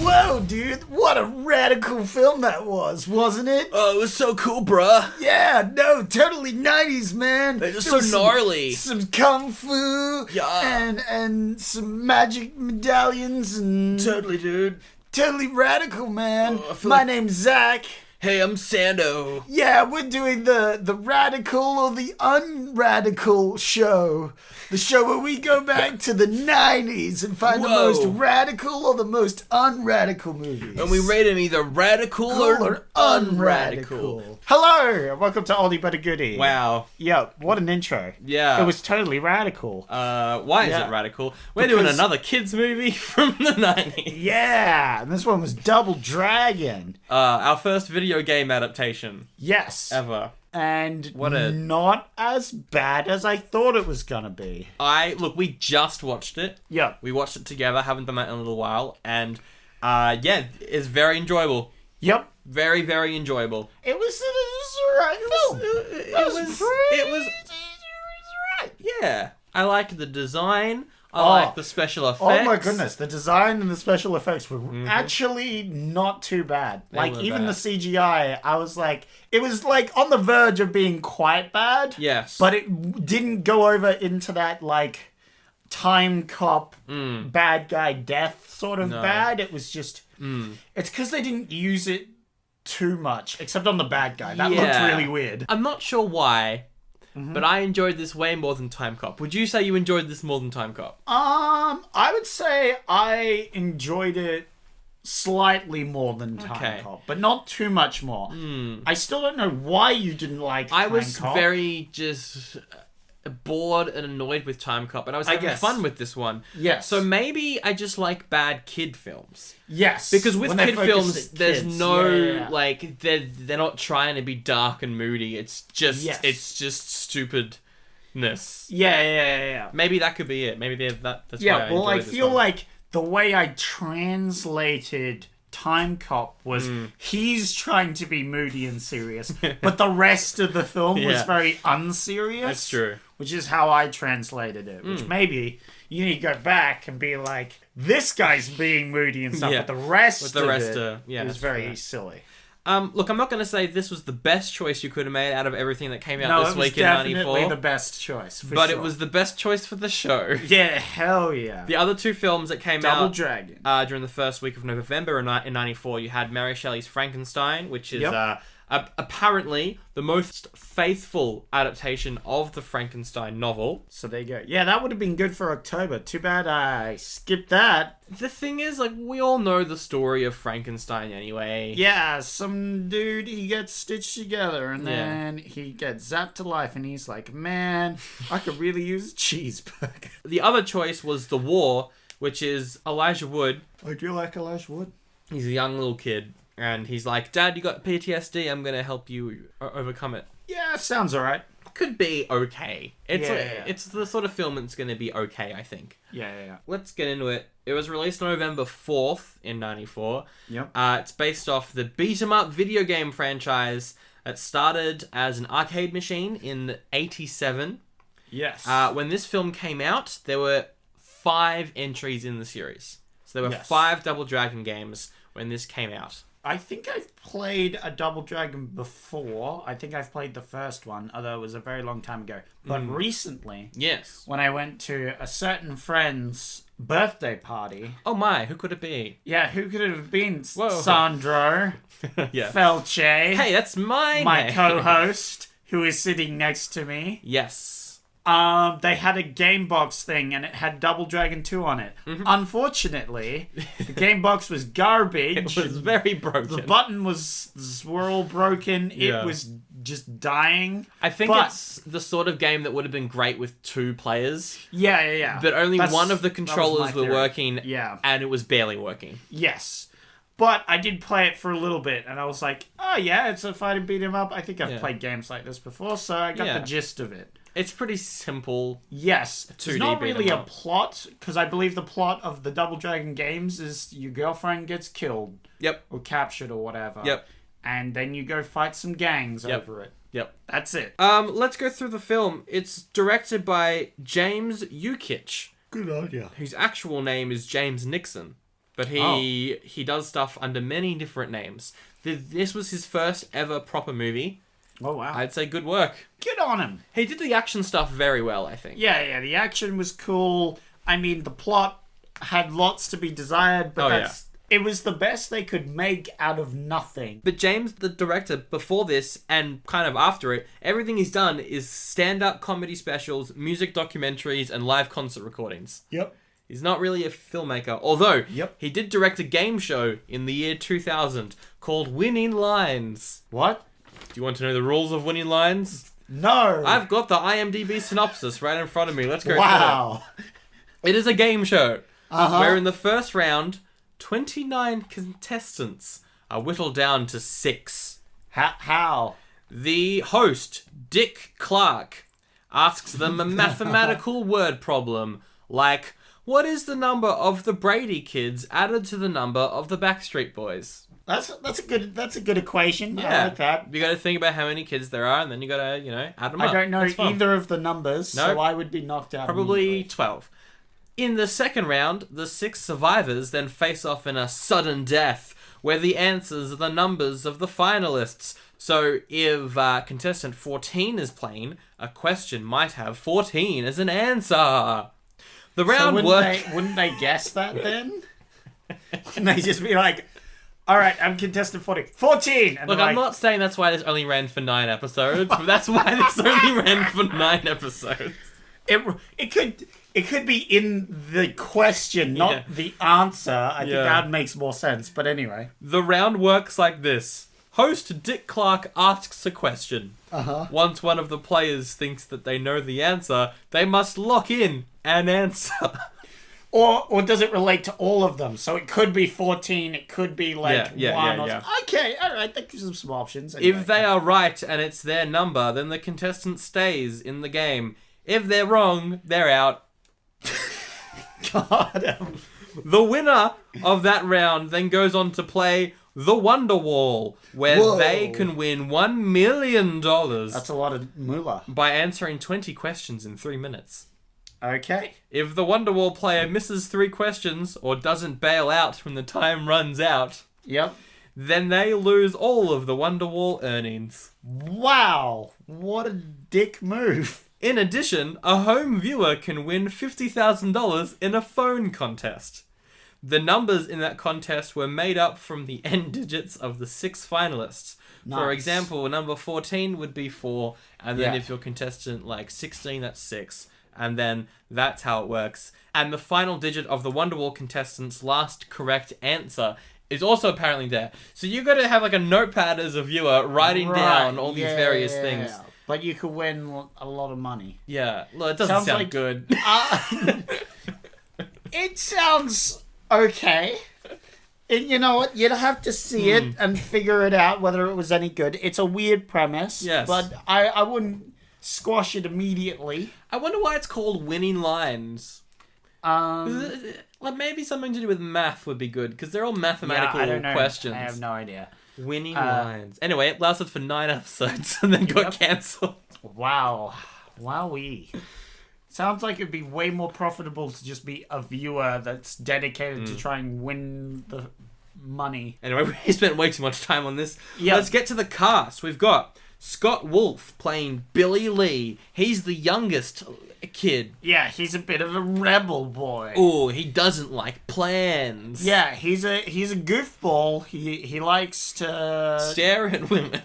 Whoa, dude, what a radical film that was, wasn't it? Oh, it was so cool, bruh. Yeah, no, totally 90s, man. They're just There so was gnarly. Some kung fu. Yeah. And some magic medallions and... Totally, dude. Totally radical, man. Oh, I feel My like- name's Zach. Hey, I'm Sando. Yeah, we're doing the radical or the unradical show. The show where we go back to the 90s and find the Whoa. most radical or the most unradical movies. And we rate them either radical or unradical. Hello, and welcome to Oldie but a Goodie. Wow. Yeah, what an intro. Yeah. It was totally radical. Why is Yeah. it radical? We're doing Because- another kids movie from the 90s. Yeah, and this one was Double Dragon. Our first video game adaptation Yes. ever. And What a- not as bad as I thought it was gonna be. Look, we just watched it. Yeah. We watched it together, haven't done that in a little while, and yeah, it's very enjoyable. Yep. Very, very enjoyable. It was alright film. It was Right. yeah. I like the design. I Oh. like the special effects. Oh my goodness, the design and the special effects were actually not too bad. Like, weren't even bad. the CGI, I was like, it was like on the verge of being quite bad. Yes. But it didn't go over into that, like, time cop, bad guy death sort of No. bad. It was just, it's because they didn't use it too much, except on the bad guy. That looked Yeah. really weird. I'm not sure why, but I enjoyed this way more than Time Cop. Would you say you enjoyed this more than Time Cop? I would say I enjoyed it slightly more than Time Okay. Cop, but not too much more. I still don't know why you didn't like I Time was Cop. very just bored and annoyed with Time Cop, and I was having guess. fun with this one. Yes. So maybe I just like bad kid films. Yes. Because with when they're kid focused films, at there's kids. no Yeah. like they're not trying to be dark and moody. It's just Yes. it's just stupidness. Yeah. Maybe that could be it. Maybe that's why Yeah, I well, I enjoyed this feel one. like the way I translated Time Cop was he's trying to be moody and serious, but the rest of the film was Yeah. very unserious. That's true. Which is how I translated it. Which maybe you need to go back and be like, this guy's being moody and stuff, Yeah. but the rest But the of rest it are- yeah, is that's very true. silly. Look, I'm not going to say this was the best choice you could have made out of everything that came out No, this it was week in definitely '94, the best choice, for but sure. it was the best choice for the show. Yeah, hell yeah. The other two films that came Double out Dragon. during the first week of November in '94, you had Mary Shelley's Frankenstein, which is Yep. apparently the most faithful adaptation of the Frankenstein novel. So there you go. Yeah, that would have been good for October. Too bad I skipped that. The thing is, like, we all know the story of Frankenstein anyway. Yeah, some dude, he gets stitched together and Yeah. then he gets zapped to life and he's like, man, I could really use a cheeseburger. The other choice was The War, which is Elijah Wood. I do like Elijah Wood. He's a young little kid, and he's like, Dad, you got PTSD, I'm gonna help you overcome it. Yeah, sounds alright. Could be okay. Yeah. It's the sort of film that's gonna be okay, I think. Yeah. Let's get into it. It was released on November 4th in '94. Yep. It's based off the beat-em-up video game franchise that started as an arcade machine in '87. Yes. When this film came out, there were 5 entries in the series. So there were Yes. 5 Double Dragon games when this came out. I think I've played a Double Dragon before. I think I've played the first one, although it was a very long time ago. But recently, Yes. when I went to a certain friend's birthday party, Oh my, who could it be? yeah, who could it have been? Whoa. Sandro Yeah. Felche, Hey, that's my my name. co-host, who is sitting next to me. Yes. They had a game box thing and it had Double Dragon 2 on it. Unfortunately, the game box was garbage. It was very broken. The button were all broken. Yeah. It was just dying. I think but- it's the sort of game that would have been great with 2 players, Yeah. but only That's- one of the that was my controllers were theory. working, Yeah. and it was barely working. Yes. But I did play it for a little bit, and I was like, oh yeah, it's a fighting beat 'em up. I think I've Yeah. played games like this before, so I got Yeah. the gist of it. It's pretty simple. Yes. It's 2D not beat 'em really a up. plot, because I believe the plot of the Double Dragon games is your girlfriend gets killed Yep. or captured or whatever. Yep. And then you go fight some gangs Yep. over it. Yep. That's it. Let's go through the film. It's directed by James Ukich. Good on you. whose actual name is James Nixon. But he does stuff under many different names. This was his first ever proper movie. Oh, wow. I'd say good work. Good on him. He did the action stuff very well, I think. Yeah, the action was cool. I mean, the plot had lots to be desired, but it was the best they could make out of nothing. But James, the director, before this and kind of after it, everything he's done is stand-up comedy specials, music documentaries, and live concert recordings. Yep. He's not really a filmmaker, although Yep. he did direct a game show in the year 2000 called Winning Lines. What? Do you want to know the rules of Winning Lines? No. I've got the IMDb synopsis right in front of me. Let's go Wow. through it. It is a game show Uh-huh. where in the first round, 29 contestants are whittled down to 6. How? The host, Dick Clark, asks them a mathematical word problem like, what is the number of the Brady kids added to the number of the Backstreet Boys? That's a good equation. Yeah. I like that. You got to think about how many kids there are, and then you got to, add them up. I don't know That's fun. either of the numbers, so I would be knocked out. Probably immediately. 12. In the second round, the 6 survivors then face off in a sudden death, where the answers are the numbers of the finalists. So if contestant 14 is playing, a question might have 14 as an answer. The round wouldn't they guess that then? Can they just be like, all right, I'm contestant 14. 14! And Look, I'm not saying that's why this only ran for 9 episodes, but that's why this only ran for 9 episodes. It could be in the question, not the answer. I think that makes more sense. But anyway. The round works like this. Host Dick Clark asks a question. Uh-huh. Once one of the players thinks that they know the answer, they must lock in an answer. Or does it relate to all of them? So it could be 14, it could be like 1 or... Okay, alright, that gives them some options. Anyway. If they are right and it's their number, then the contestant stays in the game. If they're wrong, they're out. God. The winner of that round then goes on to play the Wonder Wall, where they can win $1 million. That's a lot of moolah. By answering 20 questions in 3 minutes. Okay. If the Wonder Wall player misses 3 questions or doesn't bail out when the time runs out, Yep. then they lose all of the Wonder Wall earnings. Wow. What a dick move. In addition, a home viewer can win $50,000 in a phone contest. The numbers in that contest were made up from the end digits of the 6 finalists. Nice. For example, number 14 would be 4, and then if you're contestant like 16, that's 6. And then that's how it works. And the final digit of the Wonderwall contestant's last correct answer is also apparently there. So you got to have like a notepad as a viewer writing down all these various things. But you could win a lot of money. Yeah, well, it doesn't sound good. It sounds okay. And you know what? You'd have to see it and figure it out whether it was any good. It's a weird premise. Yes. But I wouldn't squash it immediately. I wonder why it's called Winning Lines. Like maybe something to do with math would be good, because they're all mathematical questions. I have no idea. Winning Lines. Anyway, it lasted for 9 episodes and then got cancelled. Wow. Wowee. Sounds like it'd be way more profitable to just be a viewer that's dedicated to try and win the money. Anyway, we spent way too much time on this. Yep. Let's get to the cast. We've got Scott Wolf playing Billy Lee. He's the youngest kid. Yeah, he's a bit of a rebel boy. Oh, he doesn't like plans. Yeah, he's a goofball. He likes to stare at women.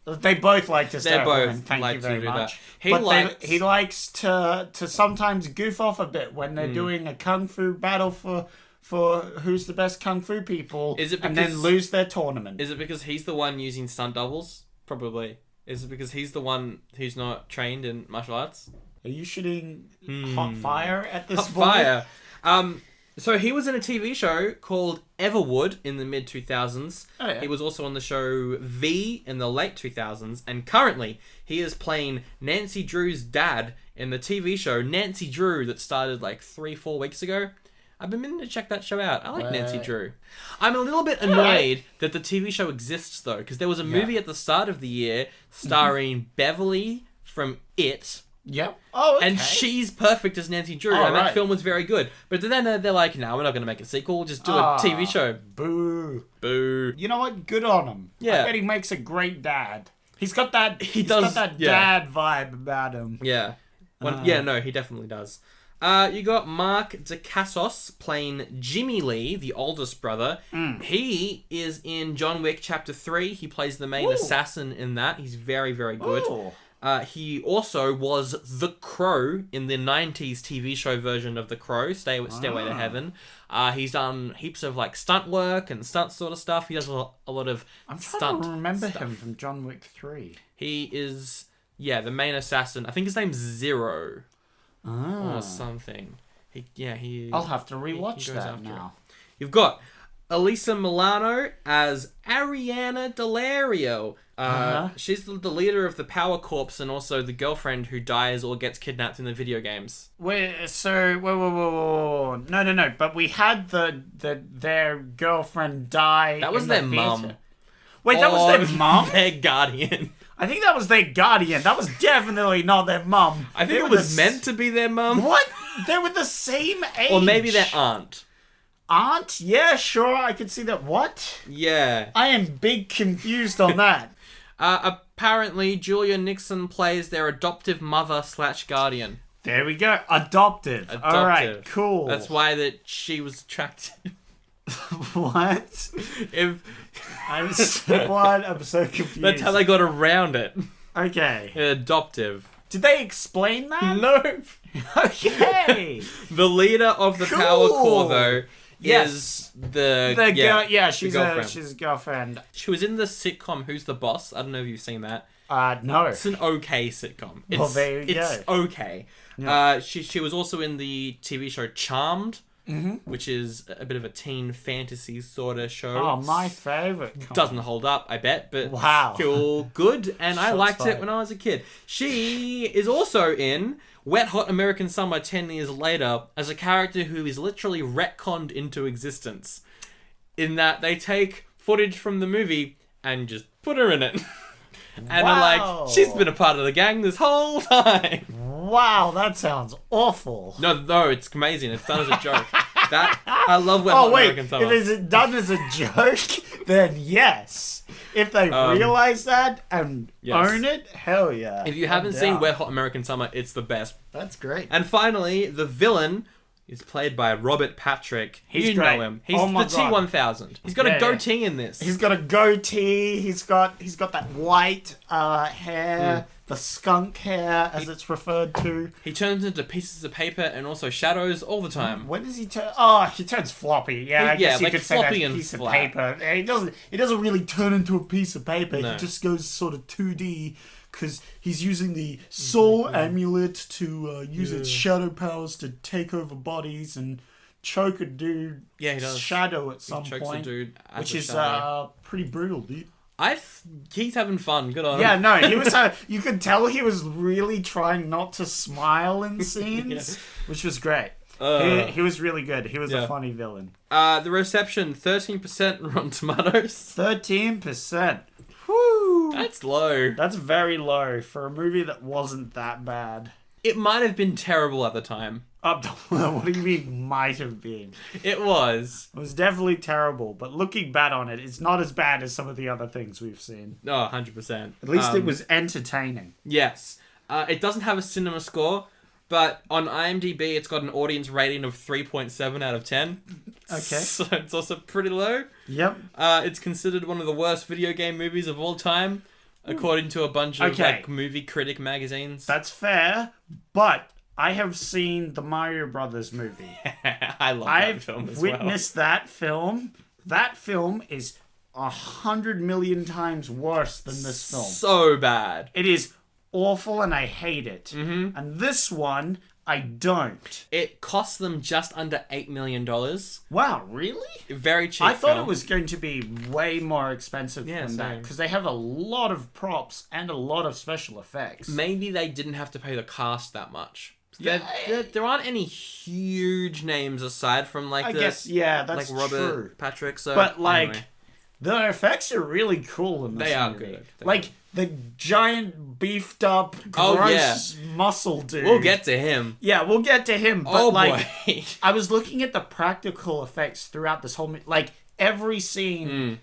They both like to stare at women. Thank like you very to do much. That. He likes to sometimes goof off a bit when they're doing a kung fu battle for who's the best kung fu people. Is it because, and then lose their tournament? Is it because he's the one using stunt doubles? Probably. Is it because he's the one who's not trained in martial arts? Are you shooting hot fire at this point? Hot fire. So he was in a TV show called Everwood in the mid-2000s. Oh, yeah. He was also on the show V in the late 2000s. And currently, he is playing Nancy Drew's dad in the TV show Nancy Drew that started like 3-4 weeks ago. I've been meaning to check that show out. I like Nancy Drew. I'm a little bit annoyed that the TV show exists, though, because there was a movie at the start of the year starring Beverly from It Yep. Oh, okay. And she's perfect as Nancy Drew, and that film was very good. But then they're like, no, we're not going to make a sequel. We'll just do a TV show. Boo. Boo. You know what? Good on him. Yeah. I bet he makes a great dad. He's got that. He's got that dad vibe about him. Yeah. No, he definitely does. You got Mark Dacascos playing Jimmy Lee, the oldest brother. He is in John Wick Chapter 3. He plays the main assassin in that. He's very, very good. He also was the Crow in the 90s TV show version of The Crow, Stairway to Heaven. He's done heaps of like stunt work and stunt sort of stuff. He does a lot of I'm stunt trying to remember stuff. him from John Wick 3. He is, the main assassin. I think his name's Zero. Or something. I'll have to rewatch that now. You've got Elisa Milano as Ariana Delario. She's the leader of the Power Corps and also the girlfriend who dies or gets kidnapped in the video games. Wait, whoa. No. But we had their girlfriend die. That was their mum. Wait, that was their mum? Their guardian. I think that was their guardian. That was definitely not their mum. I think it was meant to be their mum. What? They were the same age. Or maybe their aunt. Aunt? Yeah, sure. I could see that. What? Yeah. I am big confused on that. Apparently, Julia Nixon plays their adoptive mother/guardian. There we go. Adoptive. All right, cool. That's why that she was attracted. What? I'm so confused. That's how they got around it. Okay. Adoptive. Did they explain that? Nope. Okay. The leader of the Power Corps, though, is the girl. Yeah, she's girlfriend. a girlfriend. She was in the sitcom Who's the Boss? I don't know if you've seen that. No. It's an okay sitcom. There you go. It's okay. Yeah. She was also in the TV show Charmed. Which is a bit of a teen fantasy sort of show. Oh, my favourite. Doesn't hold up, I bet, but wow. Still good, and I liked it when I was a kid. She is also in Wet Hot American Summer 10 years later as a character who is literally retconned into existence. In that they take footage from the movie and just put her in it. And they're like, she's been a part of the gang this whole time. Wow, that sounds awful. No, it's amazing. It's done as a joke. I love Wet Hot American Summer. If it's done as a joke, then yes. If they realize that and own it, hell yeah. If you haven't seen Wet Hot American Summer, it's the best. That's great. And finally, the villain is played by Robert Patrick. He's great. Know him. He's the T-1000. He's got a goatee in this. He's got a goatee. He's got that white hair, the skunk hair, as it's referred to. He turns into pieces of paper and also shadows all the time. When does he turn? Oh, he turns floppy. Yeah, I guess you could say that's a piece of paper. He doesn't really turn into a piece of paper. No. He just goes sort of 2D. Because he's using the soul amulet to use its shadow powers to take over bodies and choke a dude. Yeah, he does. Shadow at some point. Chokes a dude which is pretty brutal, dude. He's having fun. Good on him. Yeah, no, he was. You could tell he was really trying not to smile in scenes, which was great. He was really good. He was a funny villain. The reception, 13% Rotten Tomatoes. 13%. Woo! That's low. That's very low for a movie that wasn't that bad. It might have been terrible at the time. What do you mean might have been? It was. It was definitely terrible, but looking back on it, it's not as bad as some of the other things we've seen. Oh, 100%. At least it was entertaining. Yes. It doesn't have a cinema score, but on IMDb, it's got an audience rating of 3.7 out of 10. Okay. So it's also pretty low. Yep. It's considered one of the worst video game movies of all time, according to a bunch of movie critic magazines. That's fair, but I have seen the Mario Brothers movie. I love that film as well. I've witnessed that film. That film is 100 million times worse than this film. So bad. It is awful and I hate it. Mm-hmm. And this one, I don't. It cost them just under $8 million. Wow, really? Very cheap. I thought it was going to be way more expensive than that. Because they have a lot of props and a lot of special effects. Maybe they didn't have to pay the cast that much. There aren't any huge names aside from I guess, that's Robert true. Patrick. So but anyway. The effects are really cool in this They are movie. good. Like, the giant, beefed up, gross muscle dude. We'll get to him. Yeah, we'll get to him. But, boy. I was looking at the practical effects throughout this whole movie. Like, every scene...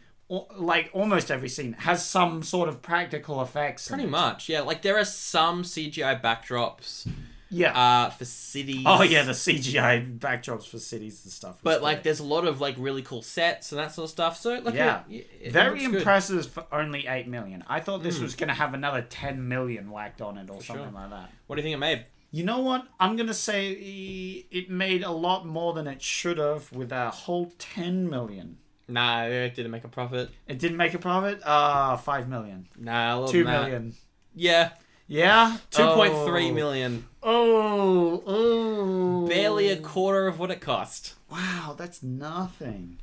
Like, almost every scene has some sort of practical effects. Pretty much, yeah. Like, there are some CGI backdrops. Yeah. For cities. Oh, yeah, the CGI backdrops for cities and stuff. But, like, there's a lot of, like, really cool sets and that sort of stuff. So, like, it very looks impressive for only 8 million. I thought this was going to have another 10 million whacked on it or something like that. What do you think it made? You know what? I'm going to say it made a lot more than it should have with a whole 10 million. Nah, it didn't make a profit. It didn't make a profit? 5 million. Nah, a little 2 million. Yeah. Yeah? 2.3 million. Oh. Barely a quarter of what it cost. Wow, that's nothing.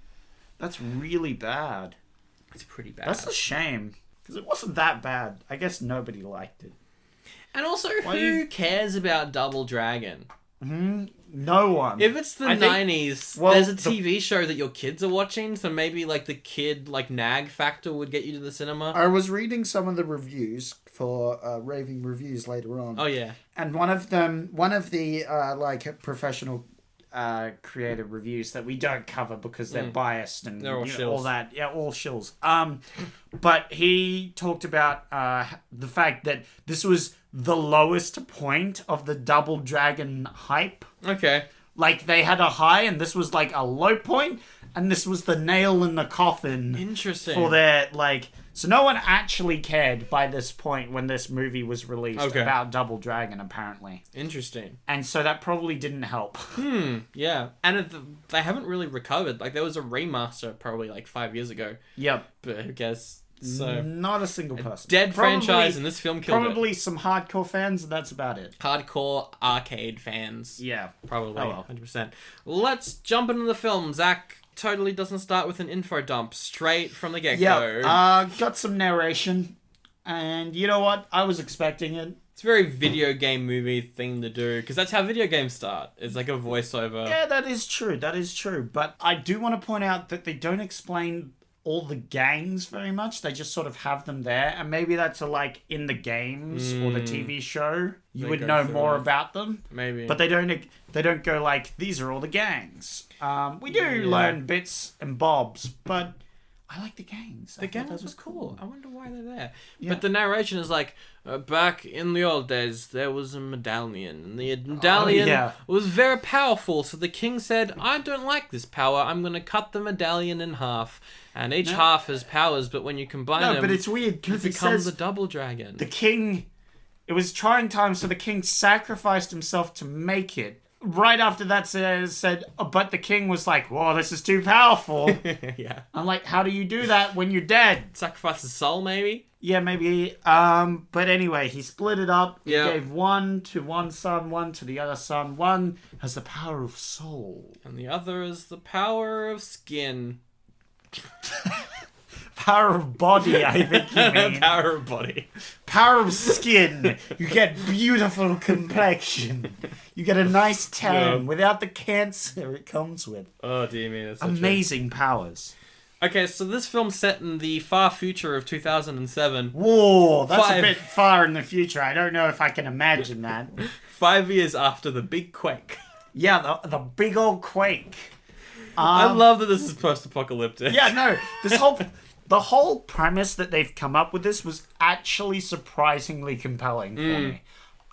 That's really bad. It's pretty bad. That's a shame. Because it wasn't that bad. I guess nobody liked it. And also, who cares about Double Dragon? No one. If it's the 90s, there's a TV show that your kids are watching, so maybe like the kid nag factor would get you to the cinema. I was reading some of the reviews for raving reviews later on. Oh yeah. And one of the professional creative reviews that we don't cover because they're biased and they're all shills. All that. Yeah, all shills. But he talked about the fact that this was the lowest point of the Double Dragon hype. Okay. Like, they had a high, and this was, like, a low point, and this was the nail in the coffin. Interesting. For their, like... So no one actually cared by this point when this movie was released about Double Dragon, apparently. Interesting. And so that probably didn't help. Yeah. And they haven't really recovered. Like, there was a remaster probably, 5 years ago. Yep. But who cares? So not a single person. Dead franchise, and this film killed Probably some hardcore fans, and that's about it. Hardcore arcade fans. Yeah. Probably. Oh, well. 100%. Let's jump into the film. Zach totally doesn't start with an info dump. Straight from the get-go. Yeah. Got some narration. And you know what? I was expecting it. It's a very video game movie thing to do, because that's how video games start. It's like a voiceover. Yeah, that is true. That is true. But I do want to point out that they don't explain all the gangs very much. They just sort of have them there, and maybe that's in the games or the TV show you would know more about them. Maybe, but they don't go these are all the gangs. We do learn bits and bobs, but I like the gangs. The gangs was cool. I wonder why they're there. Yeah. But the narration is back in the old days, there was a medallion. And the medallion was very powerful. So the king said, I don't like this power. I'm going to cut the medallion in half. And each half has powers, but when you combine them... No, but it's weird because it becomes the Double Dragon. The king... It was trying times, so the king sacrificed himself to make it. Right after that said, but the king was like, whoa, this is too powerful. Yeah. I'm like, how do you do that when you're dead? Sacrifice his soul, maybe? Yeah, maybe. But anyway, he split it up. He gave one to one son, one to the other son. One has the power of soul. And the other is the power of skin. Power of body, I think you mean. Power of body. Power of skin. You get beautiful complexion. You get a nice tan without the cancer it comes with. Oh, dear me. That's amazing powers. Okay, so this film's set in the far future of 2007. Whoa, that's a bit far in the future. I don't know if I can imagine that. 5 years after the big quake. Yeah, the big old quake. I love that this is post-apocalyptic. Yeah, no, the whole premise that they've come up with this was actually surprisingly compelling for me.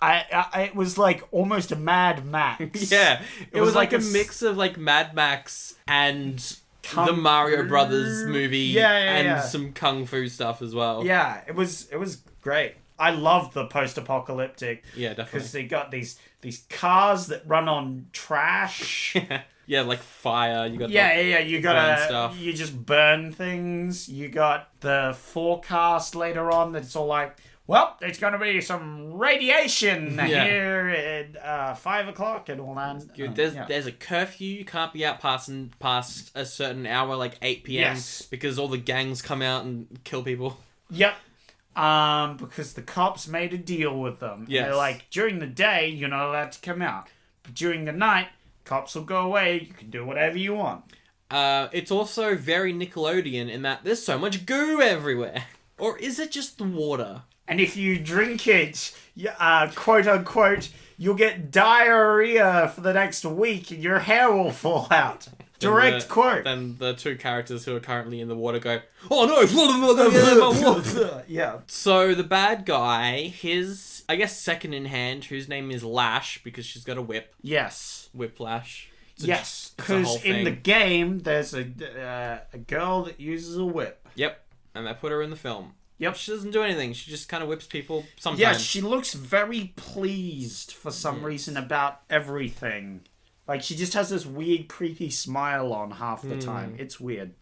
It was almost a Mad Max. Yeah, it was like a mix of Mad Max and the Mario Brothers movie and some kung fu stuff as well. Yeah, it was great. I love the post-apocalyptic. Yeah, definitely. Because they got these cars that run on trash. Yeah, like fire. You got you got stuff. You just burn things. You got the forecast later on that's all well, there's going to be some radiation here at 5 o'clock and all that. There's a curfew. You can't be out past a certain hour, 8 p.m. Because all the gangs come out and kill people. Yep. Because the cops made a deal with them. Yes. They're during the day, you're not allowed to come out. But during the night, cops will go away. You can do whatever you want. It's also very Nickelodeon in that there's so much goo everywhere. Or is it just the water? And if you drink it, quote unquote, you'll get diarrhea for the next week and your hair will fall out. Direct quote. Then the two characters who are currently in the water go, "Oh no!" Yeah. So the bad guy, his, I guess, second in hand, whose name is Lash, because she's got a whip. Yes. Whiplash. Yes, because in the game, there's a girl that uses a whip. Yep, and they put her in the film. Yep. She doesn't do anything. She just kind of whips people sometimes. Yeah, she looks very pleased for some reason about everything. Like, she just has this weird, creepy smile on half the time. It's weird.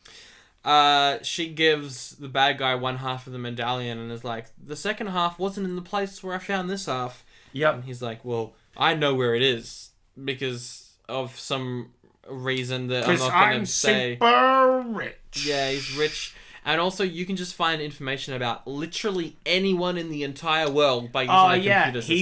She gives the bad guy one half of the medallion and is like, the second half wasn't in the place where I found this half. Yep. And he's like, well, I know where it is because of some reason that I'm not going to say. Because I'm super rich. Yeah, he's rich. And also, you can just find information about literally anyone in the entire world by using a computer system.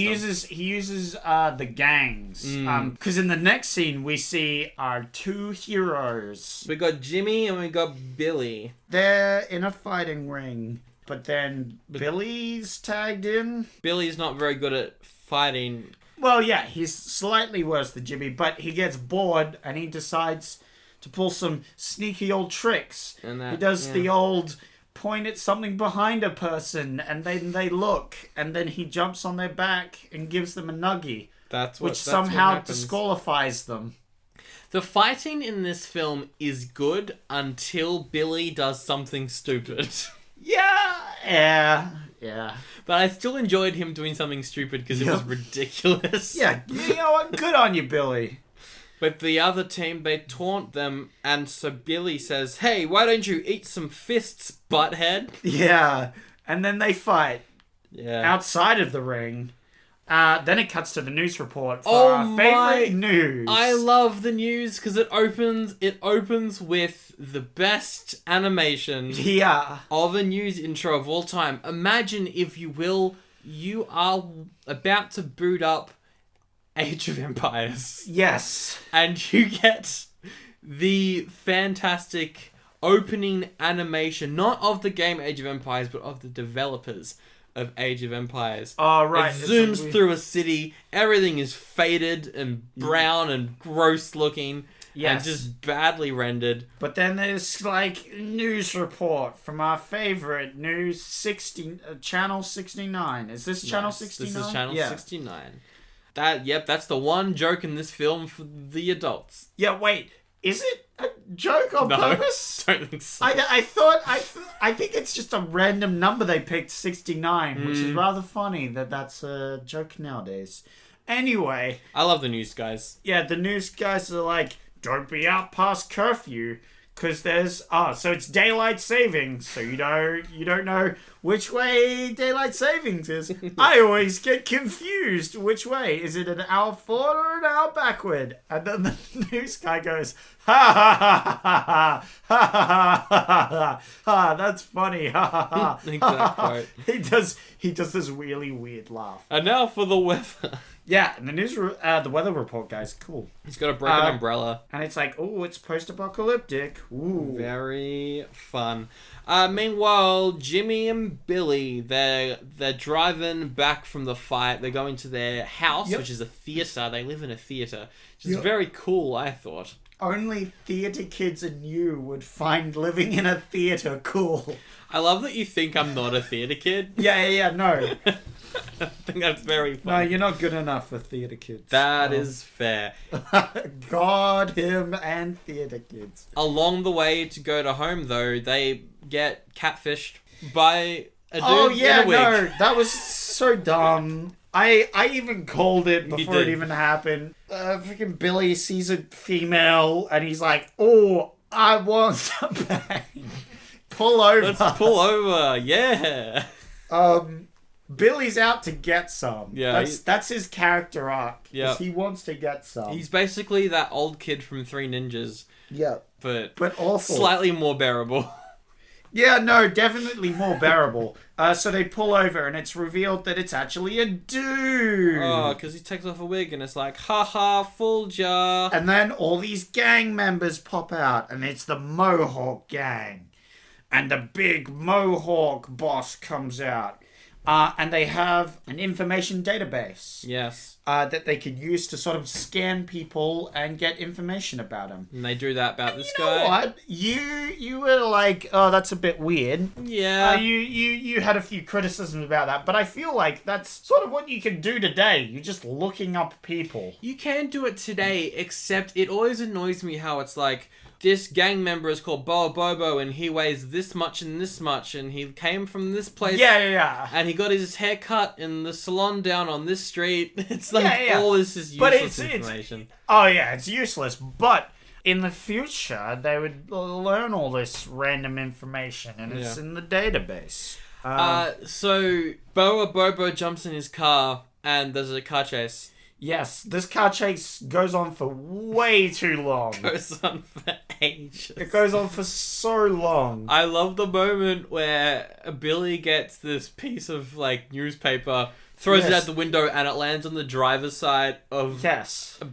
He uses the gangs. Because in the next scene, we see our two heroes. We got Jimmy and we got Billy. They're in a fighting ring, but then Billy's tagged in. Billy's not very good at fighting. Well, yeah, he's slightly worse than Jimmy, but he gets bored and he decides to pull some sneaky old tricks. He does the old point at something behind a person, and then they look, and then he jumps on their back and gives them a nuggie, which somehow disqualifies them. The fighting in this film is good until Billy does something stupid. Yeah. But I still enjoyed him doing something stupid because it was ridiculous. Yeah, you know what? Good on you, Billy. But the other team, they taunt them, and so Billy says, "Hey, why don't you eat some fists, butthead?" Yeah, and then they fight outside of the ring. Then it cuts to the news report for our favorite news. I love the news because it opens with the best animation of a news intro of all time. Imagine, if you will, you are about to boot up Age of Empires. Yes. And you get the fantastic opening animation, not of the game Age of Empires, but of the developers of Age of Empires. Oh, right. It zooms through a city. Everything is faded and brown and gross looking. Yes. And just badly rendered. But then there's, like, news report from our favorite Channel 69. Is this Channel 69? This is Channel 69. That's the one joke in this film for the adults. Yeah, wait. Is it a joke on purpose? I don't think so. I think it's just a random number they picked, 69, which is rather funny that's a joke nowadays. Anyway. I love the news guys. Yeah, the news guys are like, don't be out past curfew. Because there's... so it's daylight savings. So you don't know which way daylight savings is. I always get confused. Which way? Is it an hour forward or an hour backward? And then the news guy goes, ha ha ha ha ha ha ha ha ha ha. That's funny. Ha ha ha. Exactly. He does this really weird laugh. And now for the weather. Yeah, and the weather report guy's cool. He's got a broken umbrella. And it's like, oh, it's post-apocalyptic. Ooh. Very fun. Meanwhile, Jimmy and Billy, they're driving back from the fight. They're going to their house, which is a theatre. They live in a theatre, which is very cool, I thought. Only theatre kids and you would find living in a theatre cool. I love that you think I'm not a theatre kid. Yeah, no. I think that's very funny. No, you're not good enough for theatre kids. That is fair. God, him, and theatre kids. Along the way to go to home, though, they get catfished by a dude in a wig. No, that was so dumb. I even called it before it even happened. Freaking Billy sees a female, and he's like, oh, I want some bang. Pull over. Let's pull over, yeah. Billy's out to get some. Yeah, that's his character arc. Yeah, he wants to get some. He's basically that old kid from Three Ninjas. Yeah, but awful. Slightly more bearable. Yeah, no, definitely more bearable. So they pull over and it's revealed that it's actually a dude. Oh, because he takes off a wig and it's like, haha, fooled ya. And then all these gang members pop out and it's the Mohawk gang. And the big Mohawk boss comes out. And they have an information database. Yes. That they could use to sort of scan people and get information about them. And they do that about this guy. You know what? You were like, oh, that's a bit weird. Yeah. You had a few criticisms about that, but I feel like that's sort of what you can do today. You're just looking up people. You can do it today, except it always annoys me how it's like, this gang member is called Bobo and he weighs this much and he came from this place. Yeah. And he got his hair cut in the salon down on this street. It's like all this is useless information. It's useless. But in the future, they would learn all this random information and it's in the database. So Bobo jumps in his car and there's a car chase. Yes, this car chase goes on for way too long. Goes on for ages. It goes on for so long. I love the moment where Billy gets this piece of like newspaper, throws it out the window, and it lands on the driver's side of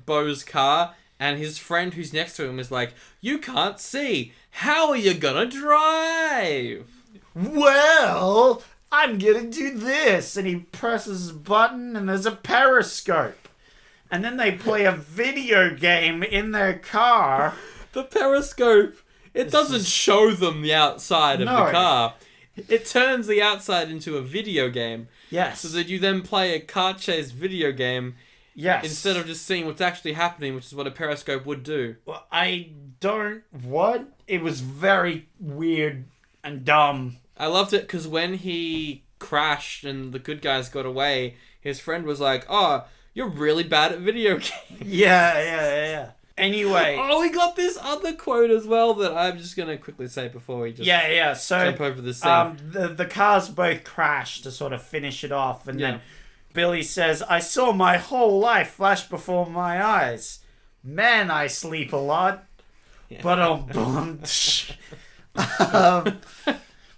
Bo's car. And his friend who's next to him is like, "You can't see. How are you gonna drive?" Well, I'm gonna do this. And he presses a button and there's a periscope. And then they play a video game in their car. The periscope, it doesn't show them the outside of the car. It turns the outside into a video game. Yes. So that you then play a car chase video game. Yes. Instead of just seeing what's actually happening, which is what a periscope would do. Well, what? It was very weird and dumb. I loved it because when he crashed and the good guys got away, his friend was like, "Oh, you're really bad at video games." Yeah. Anyway. Oh, we got this other quote as well that I'm just going to quickly say before we just So, jump over the scene. The cars both crash to sort of finish it off. And then Billy says, "I saw my whole life flash before my eyes. Man, I sleep a lot." Yeah. But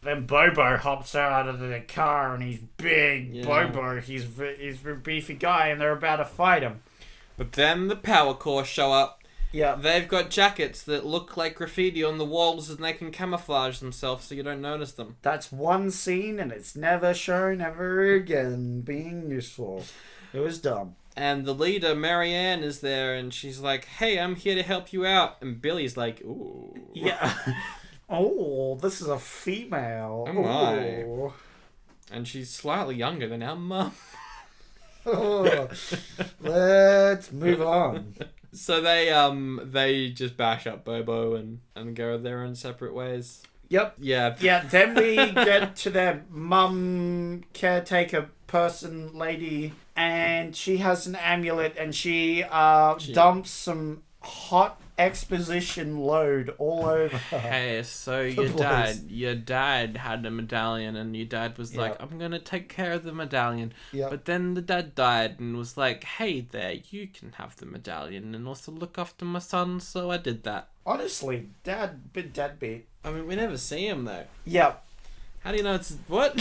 then Bobo hops out of the car and he's big. Yeah. Bobo, he's a beefy guy and they're about to fight him. But then the Power Corps show up. Yeah. They've got jackets that look like graffiti on the walls and they can camouflage themselves so you don't notice them. That's one scene and it's never shown ever again being useful. It was dumb. And the leader, Marianne, is there and she's like, "Hey, I'm here to help you out." And Billy's like, "Ooh." Yeah. "Oh, this is a female." Oh my. And she's slightly younger than our mum. Let's move on. So they just bash up Bobo and go their own separate ways. Yep. Yeah. Yeah, then we get to their mum caretaker person lady and she has an amulet and she dumps some hot exposition load all over. Hey, so your dad had a medallion and your dad was like, "I'm gonna take care of the medallion." But then the dad died and was like, "Hey there, you can have the medallion and also look after my son," so I did that. Honestly, bit deadbeat. I mean, we never see him though. Yep. How do you know it's what?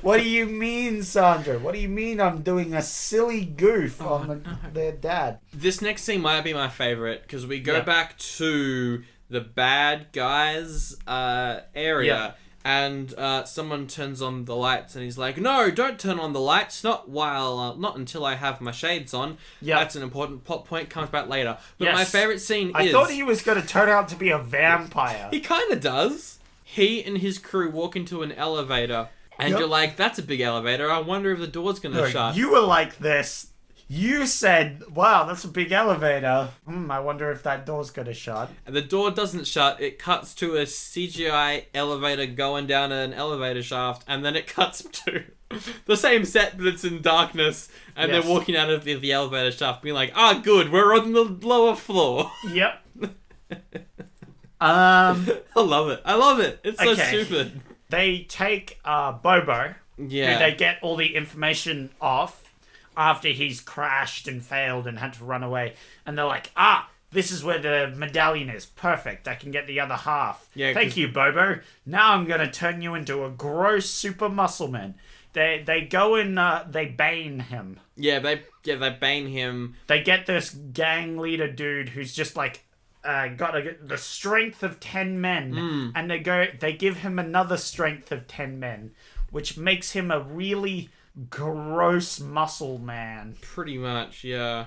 What do you mean, Sandra? What do you mean I'm doing a silly goof on their dad? This next scene might be my favourite because we go back to the bad guys area and someone turns on the lights and he's like, "No, don't turn on the lights. Not until I have my shades on." Yeah, that's an important plot point. Comes back later. But my favourite scene I thought he was going to turn out to be a vampire. He kind of does. He and his crew walk into an elevator. And you're like, "That's a big elevator. I wonder if the door's going to shut." You were like this. You said, "Wow, that's a big elevator. I wonder if that door's going to shut." And the door doesn't shut. It cuts to a CGI elevator going down an elevator shaft. And then it cuts to the same set, but it's in darkness. And they're walking out of the elevator shaft being like, "Good, we're on the lower floor." Yep. I love it. It's so stupid. They take Bobo, who they get all the information off after he's crashed and failed and had to run away. And they're like, this is where the medallion is. Perfect. I can get the other half. Yeah, Thank you, Bobo. Now I'm going to turn you into a gross super muscle man. They go and they bane him. They bane him. They get this gang leader dude who's just like got the strength of 10 men, and they give him another strength of 10 men, which makes him a really gross muscle man. Pretty much, yeah.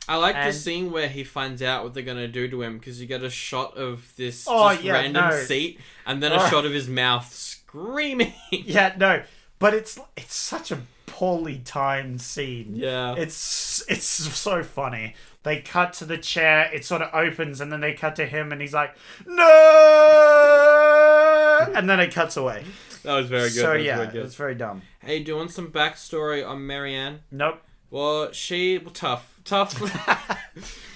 I like the scene where he finds out what they're going to do to him, because you get a shot of this random seat, and then a shot of his mouth screaming. Yeah, no. But it's such a poorly timed scene. Yeah. It's so funny. They cut to the chair, it sort of opens, and then they cut to him, and he's like, no! And then it cuts away. That was very good. So it was very dumb. Hey, do you want some backstory on Marianne? Nope. Well, tough.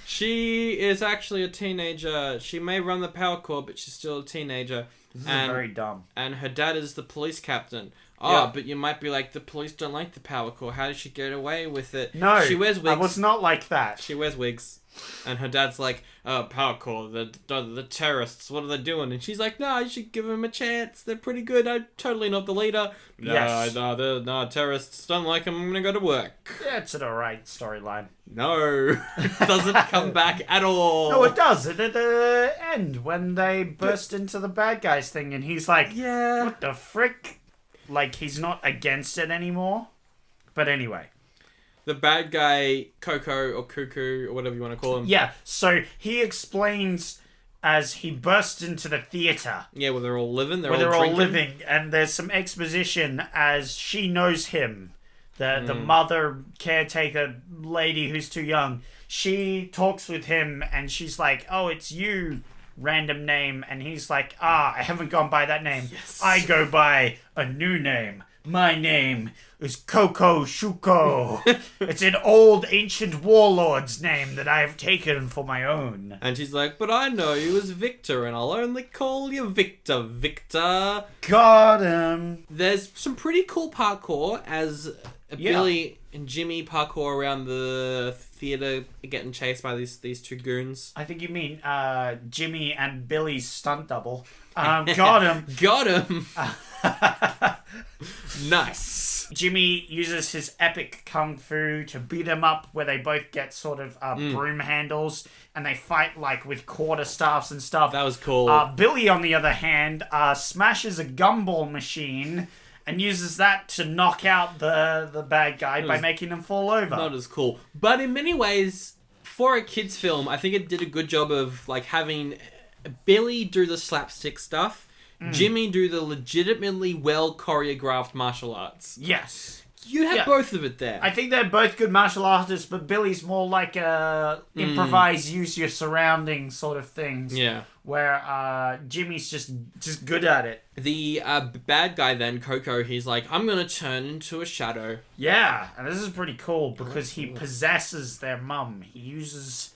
She is actually a teenager. She may run the power core, but she's still a teenager. This is very dumb. And her dad is the police captain. But you might be like, the police don't like the power core. How did she get away with it? No, she wears wigs. I was not like that. She wears wigs. And her dad's like, power core, the terrorists, what are they doing? And she's like, no, you should give them a chance. They're pretty good. I'm totally not the leader. No, terrorists don't like them. I'm going to go to work. Yeah, it's an alright storyline. No, it doesn't come back at all. No, it does. At the end, when they burst into the bad guys thing, and he's like, what the frick? Like, he's not against it anymore. But anyway. The bad guy, Coco or Cuckoo or whatever you want to call him. Yeah, so he explains as he bursts into the theater. Yeah, where they're all living. They're all living. And there's some exposition as she knows him. The mother caretaker lady who's too young. She talks with him and she's like, oh, it's you, random name. And he's like, I haven't gone by that name. Yes. I go by a new name. My name is Coco Shuko. It's an old ancient warlord's name that I have taken for my own. And she's like, but I know you as Victor, and I'll only call you Victor. Victor. Got him. There's some pretty cool parkour as Billy and Jimmy parkour around the theater getting chased by these two goons. I think you mean Jimmy and Billy's stunt double. Got him. Got him. Nice. Jimmy uses his epic kung fu to beat him up, where they both get sort of broom handles and they fight like with quarterstaffs and stuff. That was cool. Billy, on the other hand, smashes a gumball machine and uses that to knock out the bad guy by making him fall over. Not as cool. But in many ways, for a kid's film, I think it did a good job of like having Billy do the slapstick stuff, Jimmy do the legitimately well choreographed martial arts. Yes. You have both of it there. I think they're both good martial artists, but Billy's more like a improvise, use your surroundings sort of things. Yeah. Where Jimmy's just good at it. The bad guy then, Coco, he's like, I'm going to turn into a shadow. Yeah, and this is pretty cool because he possesses their mum. He uses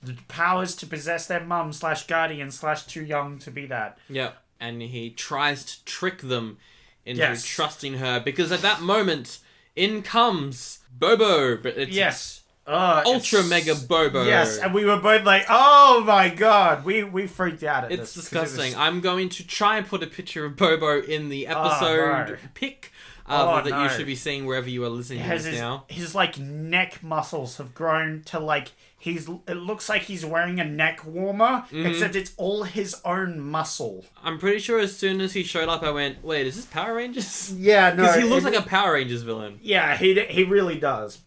the powers to possess their mum / guardian / too young to be that. Yeah, and he tries to trick them into trusting her because at that moment, in comes Bobo. But it's Ultra Mega Bobo. Yes, and we were both like, oh my god. We freaked out at this. It's disgusting. I'm going to try and put a picture of Bobo in the episode pic that you should be seeing wherever you are listening to this now. His like neck muscles have grown to like it looks like he's wearing a neck warmer, except it's all his own muscle. I'm pretty sure as soon as he showed up, I went, wait, is this Power Rangers? Yeah, no. Because he looks like a Power Rangers villain. Yeah, he really does.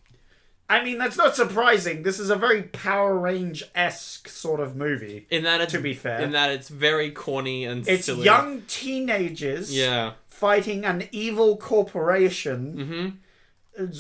I mean, that's not surprising. This is a very Power Range-esque sort of movie. To be fair. In that it's very corny and it's silly. It's young teenagers fighting an evil corporation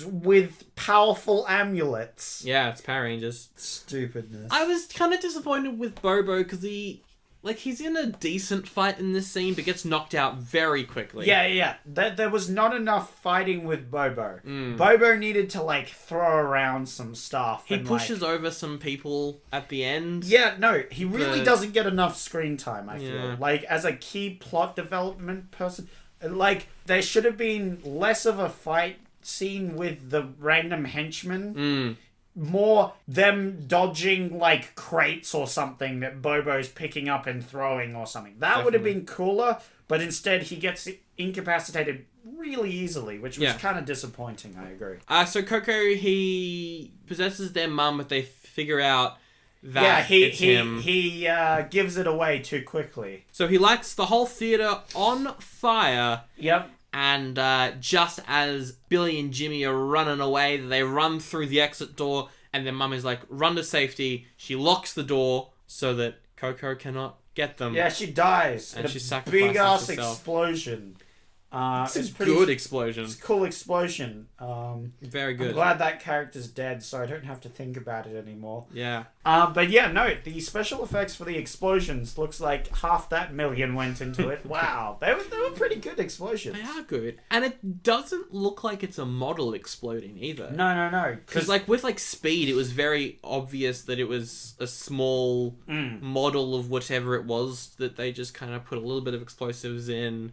with powerful amulets. Yeah, it's Power Rangers. Stupidness. I was kind of disappointed with Bobo because he's in a decent fight in this scene, but gets knocked out very quickly. Yeah. There was not enough fighting with Bobo. Bobo needed to, like, throw around some stuff. He pushes over some people at the end. Yeah, no, he really doesn't get enough screen time, I feel. Like, as a key plot development person, like, there should have been less of a fight scene with the random henchman. more them dodging like crates or something that Bobo's picking up and throwing or something. That would have been cooler, but instead he gets incapacitated really easily, which was kind of disappointing, I agree. So Coco, he possesses their mum, but they figure out that it's him. He gives it away too quickly. So he lights the whole theater on fire. Yep. And just as Billy and Jimmy are running away, they run through the exit door, and their mum is like, run to safety. She locks the door so that Coco cannot get them. Yeah, she dies. And she sacrifices big-ass herself. Explosion. It's a good explosion. It's a cool explosion. Very good. I'm glad that character's dead, so I don't have to think about it anymore. Yeah. But yeah, no, the special effects for the explosions looks like half that million went into it. Wow. They were pretty good explosions. They are good. And it doesn't look like it's a model exploding either. No. Because like with like Speed, it was very obvious that it was a small model of whatever it was that they just kind of put a little bit of explosives in.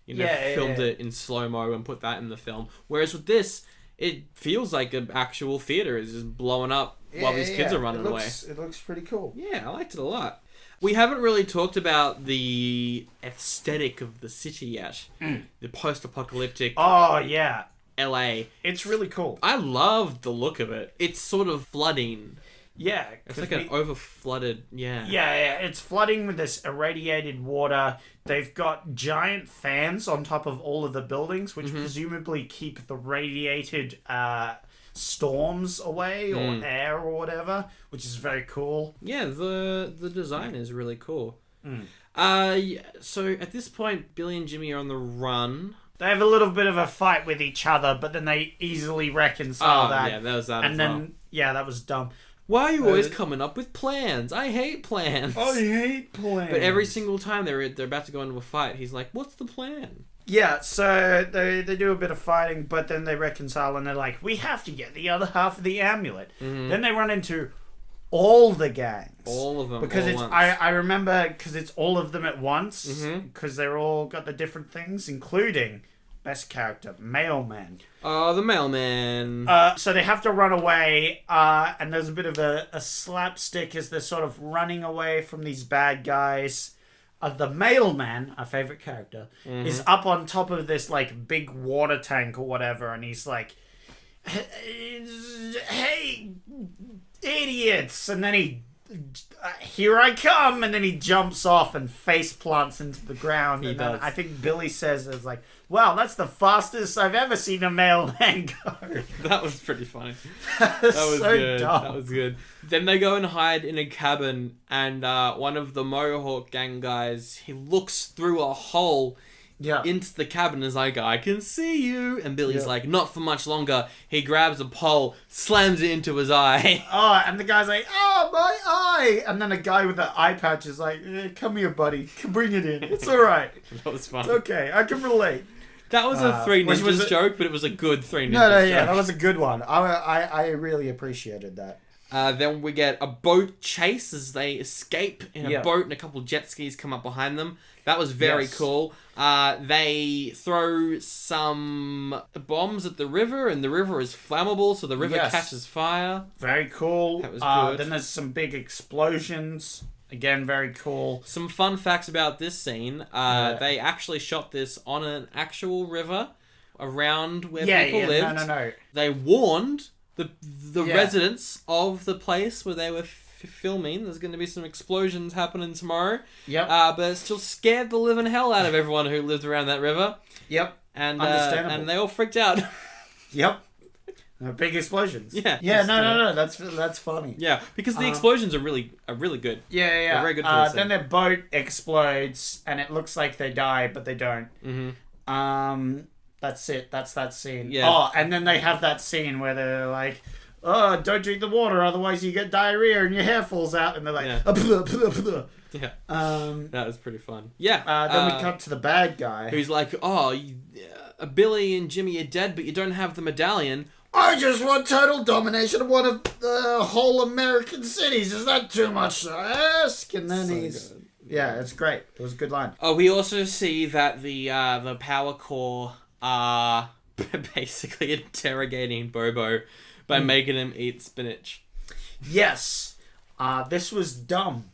Filmed it in slow-mo and put that in the film. Whereas with this, it feels like an actual theater is just blowing up while these kids are running away. It looks pretty cool. Yeah, I liked it a lot. We haven't really talked about the aesthetic of the city yet. The post-apocalyptic LA. It's really cool. I loved the look of it. It's sort of flooding. Yeah. It's like an over-flooded, Yeah, it's flooding with this irradiated water. They've got giant fans on top of all of the buildings, which presumably keep the radiated storms away or air or whatever, which is very cool. Yeah, the design is really cool. So at this point, Billy and Jimmy are on the run. They have a little bit of a fight with each other, but then they easily reconcile that. Yeah, that was that. And then, that was dumb. Why are you always coming up with plans? I hate plans. I hate plans. But every single time they're about to go into a fight, he's like, what's the plan? Yeah, so they do a bit of fighting, but then they reconcile and they're like, we have to get the other half of the amulet. Then they run into all the gangs. All of them because all it's once. I remember because it's all of them at once because they're all got the different things, including best character, Mailman. Oh, the Mailman. So they have to run away, and there's a bit of a slapstick as they're sort of running away from these bad guys. The Mailman, our favorite character, is up on top of this like big water tank or whatever, and he's like, "Hey, idiots!" And then here I come, and then he jumps off and face plants into the ground. He and does. Then I think Billy says, "It's like, wow, that's the fastest I've ever seen a mailman go." That was pretty funny. That was so good. dumb. That was good. Then they go and hide in a cabin, and one of the Mohawk gang guys, he looks through a hole into the cabin and is like, I can see you. And Billy's like, not for much longer. He grabs a pole, slams it into his eye. Oh, and the guy's like, oh, my eye. And then a guy with the eye patch is like, come here, buddy. Bring it in. It's all right. That was fun. It's okay. I can relate. That was a Three Ninjas joke, but it was a good Three Ninjas joke. That was a good one. I really appreciated that. Then we get a boat chase as they escape in a boat, and a couple of jet skis come up behind them. That was very cool. They throw some bombs at the river, and the river is flammable, so the river catches fire. Very cool. That was good. Then there's some big explosions. Again, very cool. Some fun facts about this scene. They actually shot this on an actual river around where people lived. No. They warned the residents of the place where they were filming, there's going to be some explosions happening tomorrow. Yep. But it still scared the living hell out of everyone who lived around that river. Yep. And understandable. And they all freaked out. Yep. Big explosions. Yeah. No. That's funny. Yeah, because the explosions are really good. Yeah. They're very good for the scene. Then their boat explodes, and it looks like they die, but they don't. That's it. That's that scene. Yeah. Oh, and then they have that scene where they're like, oh, don't drink the water, otherwise you get diarrhea and your hair falls out. And they're like, blah, blah, blah. Yeah. That was pretty fun. Yeah. Then we cut to the bad guy. Who's like, Billy and Jimmy are dead, but you don't have the medallion. I just want total domination of one of the whole American cities. Is that too much to ask? And then good. Yeah, it's great. It was a good line. Oh, we also see that the Power Corps are basically interrogating Bobo by making him eat spinach. Yes. This was dumb.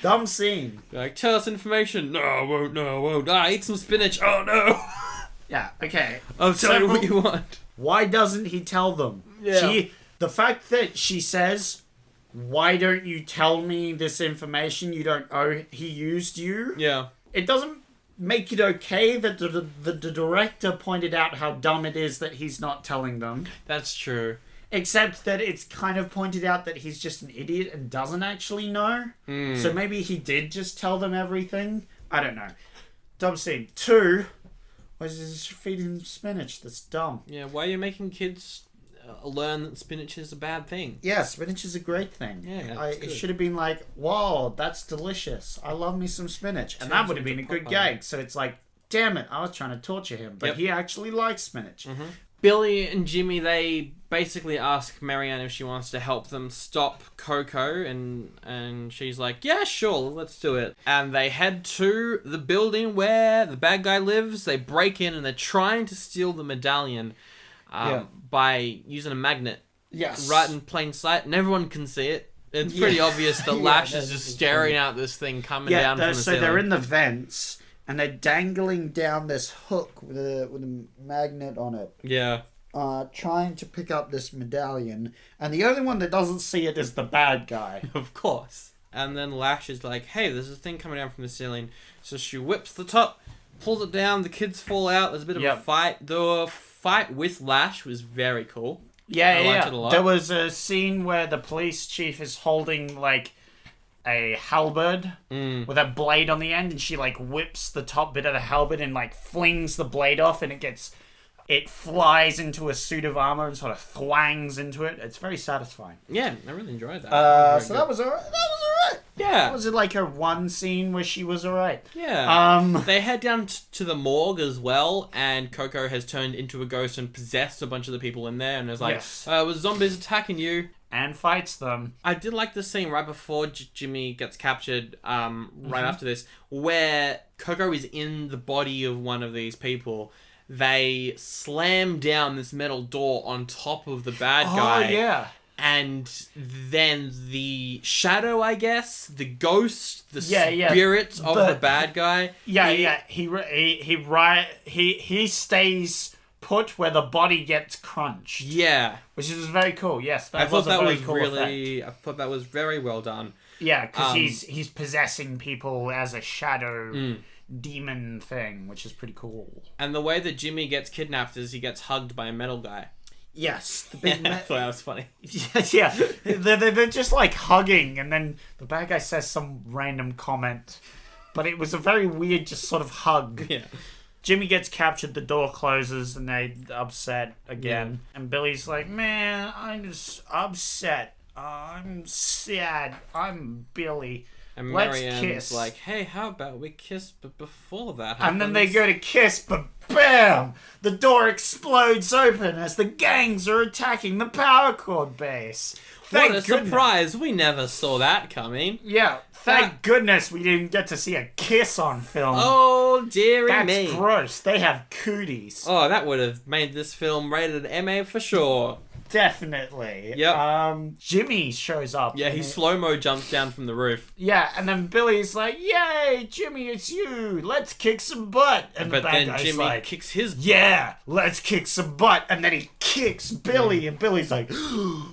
Dumb scene. Like, tell us information. No, I won't. Eat some spinach. Oh, no. Yeah, okay. I'll tell you what you want. Why doesn't he tell them? Yeah. The fact that she says, why don't you tell me this information? You don't know he used you. Yeah. It doesn't make it okay that the director pointed out how dumb it is that he's not telling them. That's true. Except that it's kind of pointed out that he's just an idiot and doesn't actually know. So maybe he did just tell them everything. I don't know. Dumb scene. 2, why is this feeding spinach? That's dumb. Yeah, why are you making kids learn that spinach is a bad thing? Yeah, spinach is a great thing. Yeah, it should have been like, whoa, that's delicious. I love me some spinach. And that would have been a good gag. So it's like, damn it, I was trying to torture him. But he actually likes spinach. Mm-hmm. Billy and Jimmy, they basically ask Marianne if she wants to help them stop Coco, and she's like, yeah, sure, let's do it. And they head to the building where the bad guy lives. They break in and they're trying to steal the medallion by using a magnet. Yes. Right in plain sight, and everyone can see it. It's pretty obvious that Lash is just staring out this thing coming down from the ceiling. So they're in the vents. And they're dangling down this hook with a magnet on it. Yeah. Trying to pick up this medallion. And the only one that doesn't see it is the bad guy. Of course. And then Lash is like, hey, there's a thing coming down from the ceiling. So she whips the top, pulls it down, the kids fall out. There's a bit of a fight. The fight with Lash was very cool. Yeah, I liked it a lot. There was a scene where the police chief is holding, like, a halberd with a blade on the end, and she like whips the top bit of the halberd and like flings the blade off, and it flies into a suit of armor and sort of thwangs into it. It's very satisfying. Yeah, I really enjoyed that. That was alright. Yeah. Was it like her one scene where she was alright? Yeah. They head down to the morgue as well, and Coco has turned into a ghost and possessed a bunch of the people in there, and is like, was zombies attacking you? And fights them. I did like the scene right before Jimmy gets captured, right after this, where Coco is in the body of one of these people. They slam down this metal door on top of the bad guy. Oh, yeah. And then the shadow, I guess, the ghost, the spirit of the bad guy. Yeah, he stays put where the body gets crunched. Yeah. Which is very cool, yes. I thought that was very well done. Yeah, because he's possessing people as a shadow demon thing, which is pretty cool. And the way that Jimmy gets kidnapped is he gets hugged by a metal guy. Yes. The big I thought that was funny. Yeah. They're just like hugging, and then the bad guy says some random comment. But it was a very weird just sort of hug. Yeah. Jimmy gets captured, the door closes, and they're upset again. Yeah. And Billy's like, man, I'm just upset. I'm sad. I'm Billy. And Marianne's like, hey, how about we kiss before that happens? And then they go to kiss, but bam! The door explodes open as the gangs are attacking the power cord base. What a surprise. We never saw that coming. Yeah, thank goodness we didn't get to see a kiss on film. Oh, dearie me. That's gross. They have cooties. Oh, that would have made this film rated MA for sure. Definitely. Yep. Jimmy shows up. Yeah, he slow-mo jumps down from the roof. Yeah, and then Billy's like, yay, Jimmy, it's you. Let's kick some butt. And but then Jimmy kicks his butt. Yeah, let's kick some butt. And then he kicks Billy, and Billy's like,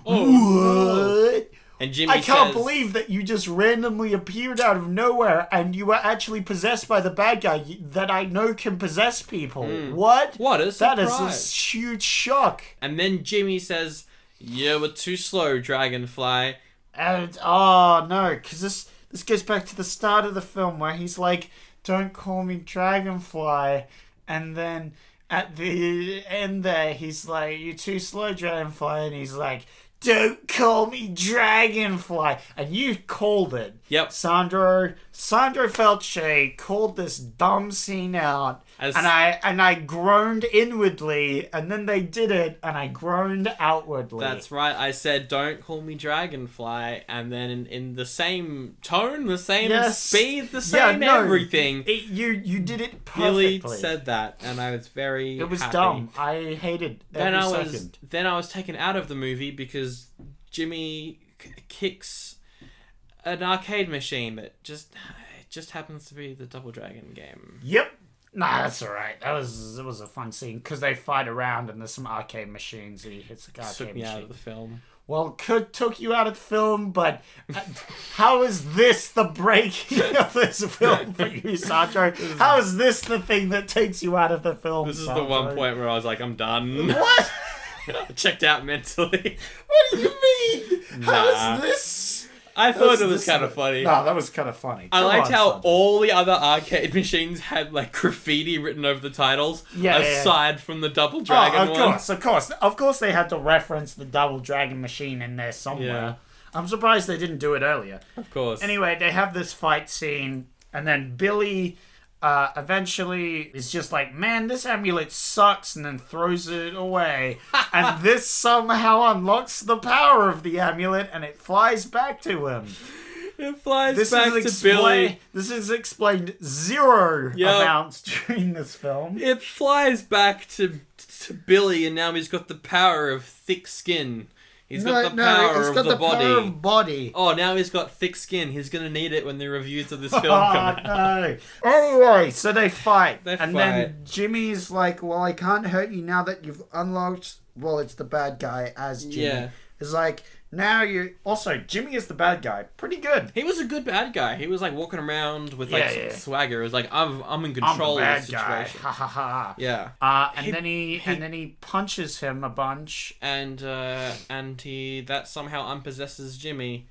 what? And Jimmy I can't believe that you just randomly appeared out of nowhere and you were actually possessed by the bad guy that I know can possess people. What? What a surprise. That is a huge shock. And then Jimmy says, you were too slow, Dragonfly. And, oh no, because this goes back to the start of the film where he's like, don't call me Dragonfly. And then at the end there, he's like, you're too slow, Dragonfly. And he's like, don't call me Dragonfly. And you called it. Yep. Sandro Felce called this dumb scene out And I groaned inwardly, and then they did it, and I groaned outwardly. That's right. I said, "Don't call me Dragonfly," and then in the same tone, the same speed, the same everything. You did it perfectly. Billy said that, and I was very It was happy. dumb. I hated every second. Then I was taken out of the movie because Jimmy kicks an arcade machine that just happens to be the Double Dragon game. Yep. Nah, that's alright. It was a fun scene because they fight around and there's some arcade machines and he hits the arcade Took me machine. out of the film. Well, took you out of the film, but how is this the breaking of this film for you, Sandro? How is this the thing that takes you out of the film, This is Sandro? the one point where I was like, I'm done. What? Checked out mentally. What do you mean? How is this? I thought it was kind of funny. No, that was kind of funny. I liked how all the other arcade machines had like graffiti written over the titles, aside from the Double Dragon one. Of course they had to reference the Double Dragon machine in there somewhere. Yeah. I'm surprised they didn't do it earlier. Of course. Anyway, they have this fight scene, and then Billy eventually is just like, man, this amulet sucks, and then throws it away. And this somehow unlocks the power of the amulet, and it flies back to him. It flies back to Billy. This is explained zero amounts during this film. It flies back to Billy, and now he's got the power of thick skin. He's got the power of the body. Power of body. Oh, now he's got thick skin. He's going to need it when the reviews of this film come out. No. Anyway, so they fight. Then Jimmy's like, well, I can't hurt you now that you've unlocked... Well, it's the bad guy as Jimmy. Yeah. It's like, now you... Also, Jimmy is the bad guy. Pretty good. He was a good bad guy. He was like walking around with like swagger. It was like, I'm in control of the situation. Guy. Ha ha ha. Yeah. And then he punches him a bunch. And that somehow unpossesses Jimmy.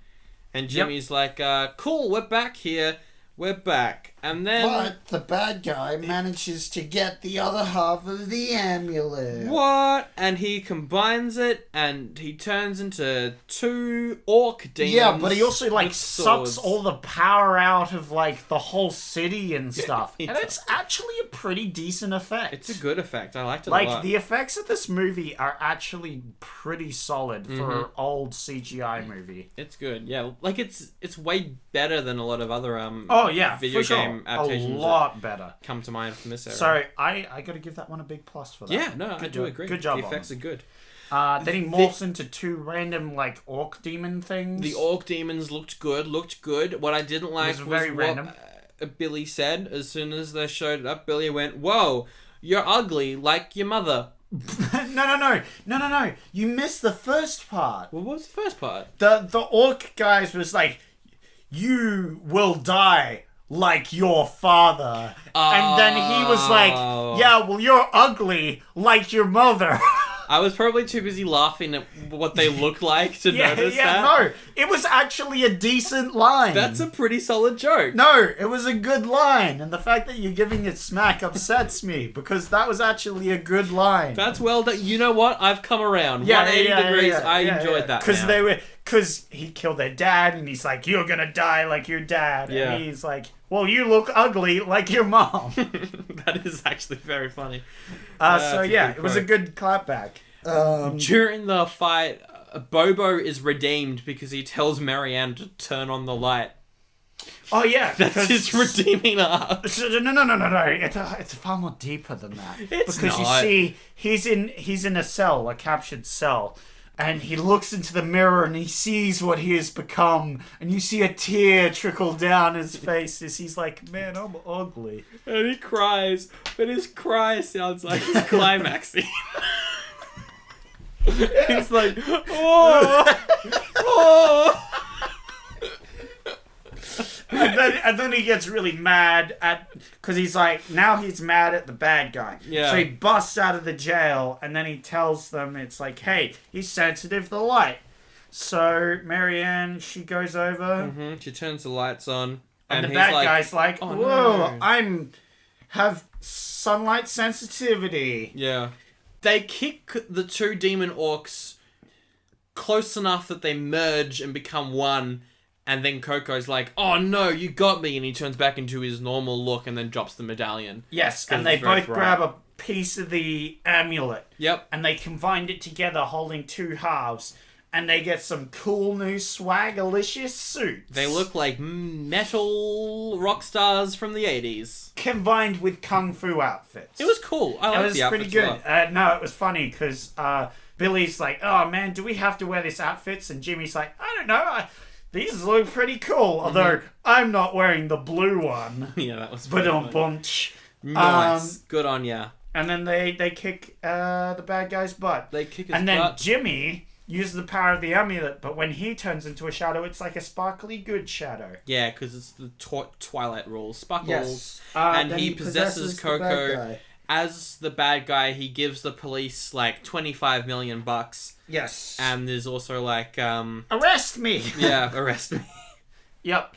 And Jimmy's like, cool, we're back here. We're back. And then... But the bad guy manages to get the other half of the amulet. What? And he combines it, and he turns into 2 orc demons. Yeah, but he also, like, sucks all the power out of, like, the whole city and stuff. And it's actually a pretty decent effect. It's a good effect. I liked it a lot. Like, the effects of this movie are actually pretty solid for an old CGI movie. It's good, yeah. Like, it's way better than a lot of other video game adaptations. A lot better. Come to mind from this era. So I got to give that one a big plus for that. Yeah, no, I do agree. Good job. The effects are good. Then he morphs into 2 random like orc demon things. The orc demons looked good. What I didn't like was what Billy said as soon as they showed up. Billy went, "Whoa, you're ugly like your mother." No. You missed the first part. Well, what was the first part? The orc guys was like, you will die like your father. And then he was like, yeah, well, you're ugly like your mother. I was probably too busy laughing at what they look like to notice that. No, it was actually a decent line. That's a pretty solid joke. No, it was a good line. And the fact that you're giving it smack upsets me because that was actually a good line. That's well done. You know what? I've come around. 180 degrees. I enjoyed that. Because he killed their dad and he's like, you're gonna die like your dad. Yeah. And he's like, well, you look ugly like your mom. That is actually very funny. It was a good clapback. During the fight, Bobo is redeemed because he tells Marianne to turn on the light. Oh yeah, that's his redeeming arc. No. It's far more deeper than that. Because you see, he's in a cell, a captured cell. And he looks into the mirror and he sees what he has become. And you see a tear trickle down his face as he's like, man, I'm ugly. And he cries. But his cry sounds like he's climaxing. He's like, oh. And then he gets really mad because he's like, now he's mad at the bad guy. Yeah. So he busts out of the jail and then he tells them, it's like, hey, he's sensitive to the light. So Marianne, she goes over. Mm-hmm. She turns the lights on. And the bad guy's like, whoa, I have sunlight sensitivity. Yeah. They kick the 2 demon orcs close enough that they merge and become one. And then Coco's like, "Oh no, you got me!" And he turns back into his normal look and then drops the medallion. Yes, and they both grab a piece of the amulet. Yep. And they combined it together, holding two halves. And they get some cool new swagalicious suits. They look like metal rock stars from the 80s. Combined with kung fu outfits. It was cool. I liked the outfits. It was pretty good. No, it was funny because Billy's like, "Oh man, do we have to wear these outfits?" And Jimmy's like, "I don't know. These look pretty cool. Although I'm not wearing the blue one." Yeah, that was but on bunch. Nice. Good on ya. And then they kick the bad guy's butt. They kick his butt. And then Jimmy uses the power of the amulet, but when he turns into a shadow, it's like a sparkly good shadow. Yeah, because it's the Twilight rules. Sparkles. Yes. And he possesses Coco as the bad guy. He gives the police like $25 million. Yes. And there's also like arrest me. Yeah, arrest me. Yep.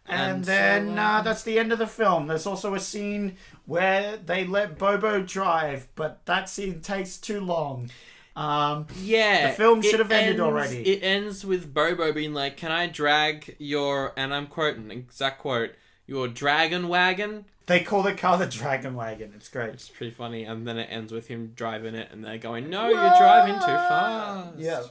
And then that's the end of the film. There's also a scene where they let Bobo drive, but that scene takes too long. The film should have ended already. It ends with Bobo being like, "Can I drag your," and I'm quoting, exact quote, "your dragon wagon?" They call the car the dragon wagon. It's great. It's pretty funny. And then it ends with him driving it, and they're going, "No, you're driving too fast." Yeah.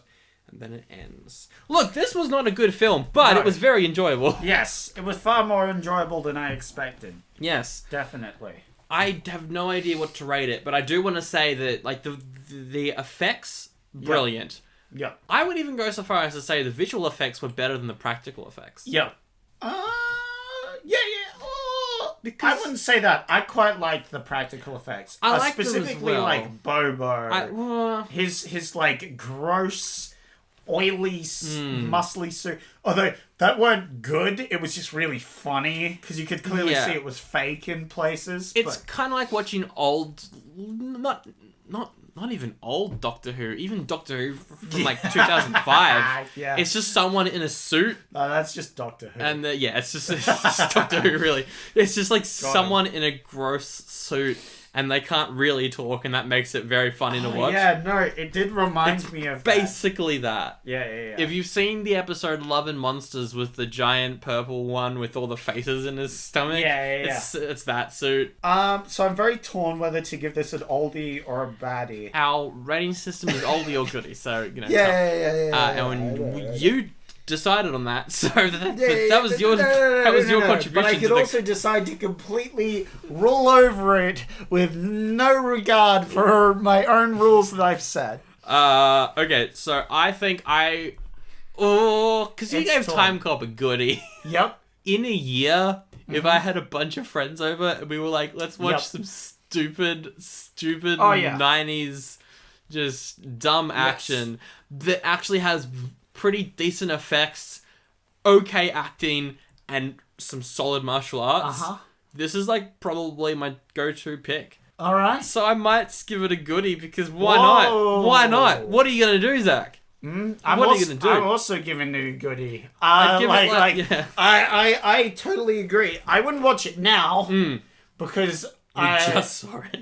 And then it ends. Look, this was not a good film, but it was very enjoyable. Yes, it was far more enjoyable than I expected. Yes. Definitely. I have no idea what to rate it, but I do want to say that like the effects, brilliant. Yeah. I would even go so far as to say the visual effects were better than the practical effects. Yeah. Yeah. Oh, I wouldn't say that. I quite liked the practical effects. I like specifically them as well. Like Bobo. His like gross, oily, muscly suit. Although that weren't good, it was just really funny because you could clearly see it was fake in places. It's kind of like watching old, not even old Doctor Who, even Doctor Who from like 2005. Yeah. It's just someone in a suit. No, that's just Doctor Who. And it's just Doctor Who, really. It's just like someone in a gross suit. And they can't really talk, and that makes it very funny to watch. Yeah, no, it did remind me of basically that. Yeah. If you've seen the episode Love and Monsters with the giant purple one with all the faces in his stomach, it's that suit. So I'm very torn whether to give this an oldie or a baddie. Our rating system is oldie or goodie, so you know. Yeah. You decided on that, so that was your contribution. But I could also decide to completely roll over it with no regard for my own rules that I've set. Okay, so I think because you gave Time Cop a goodie. Yep. In a year, if I had a bunch of friends over and we were like, let's watch some stupid 90s just dumb action that actually has pretty decent effects, okay acting, and some solid martial arts. This is like probably my go-to pick. All right. So I might give it a goodie because why not? Why not? What are you gonna do, Zach? What are you gonna do? I'm also giving it a goodie. I totally agree. I wouldn't watch it now because I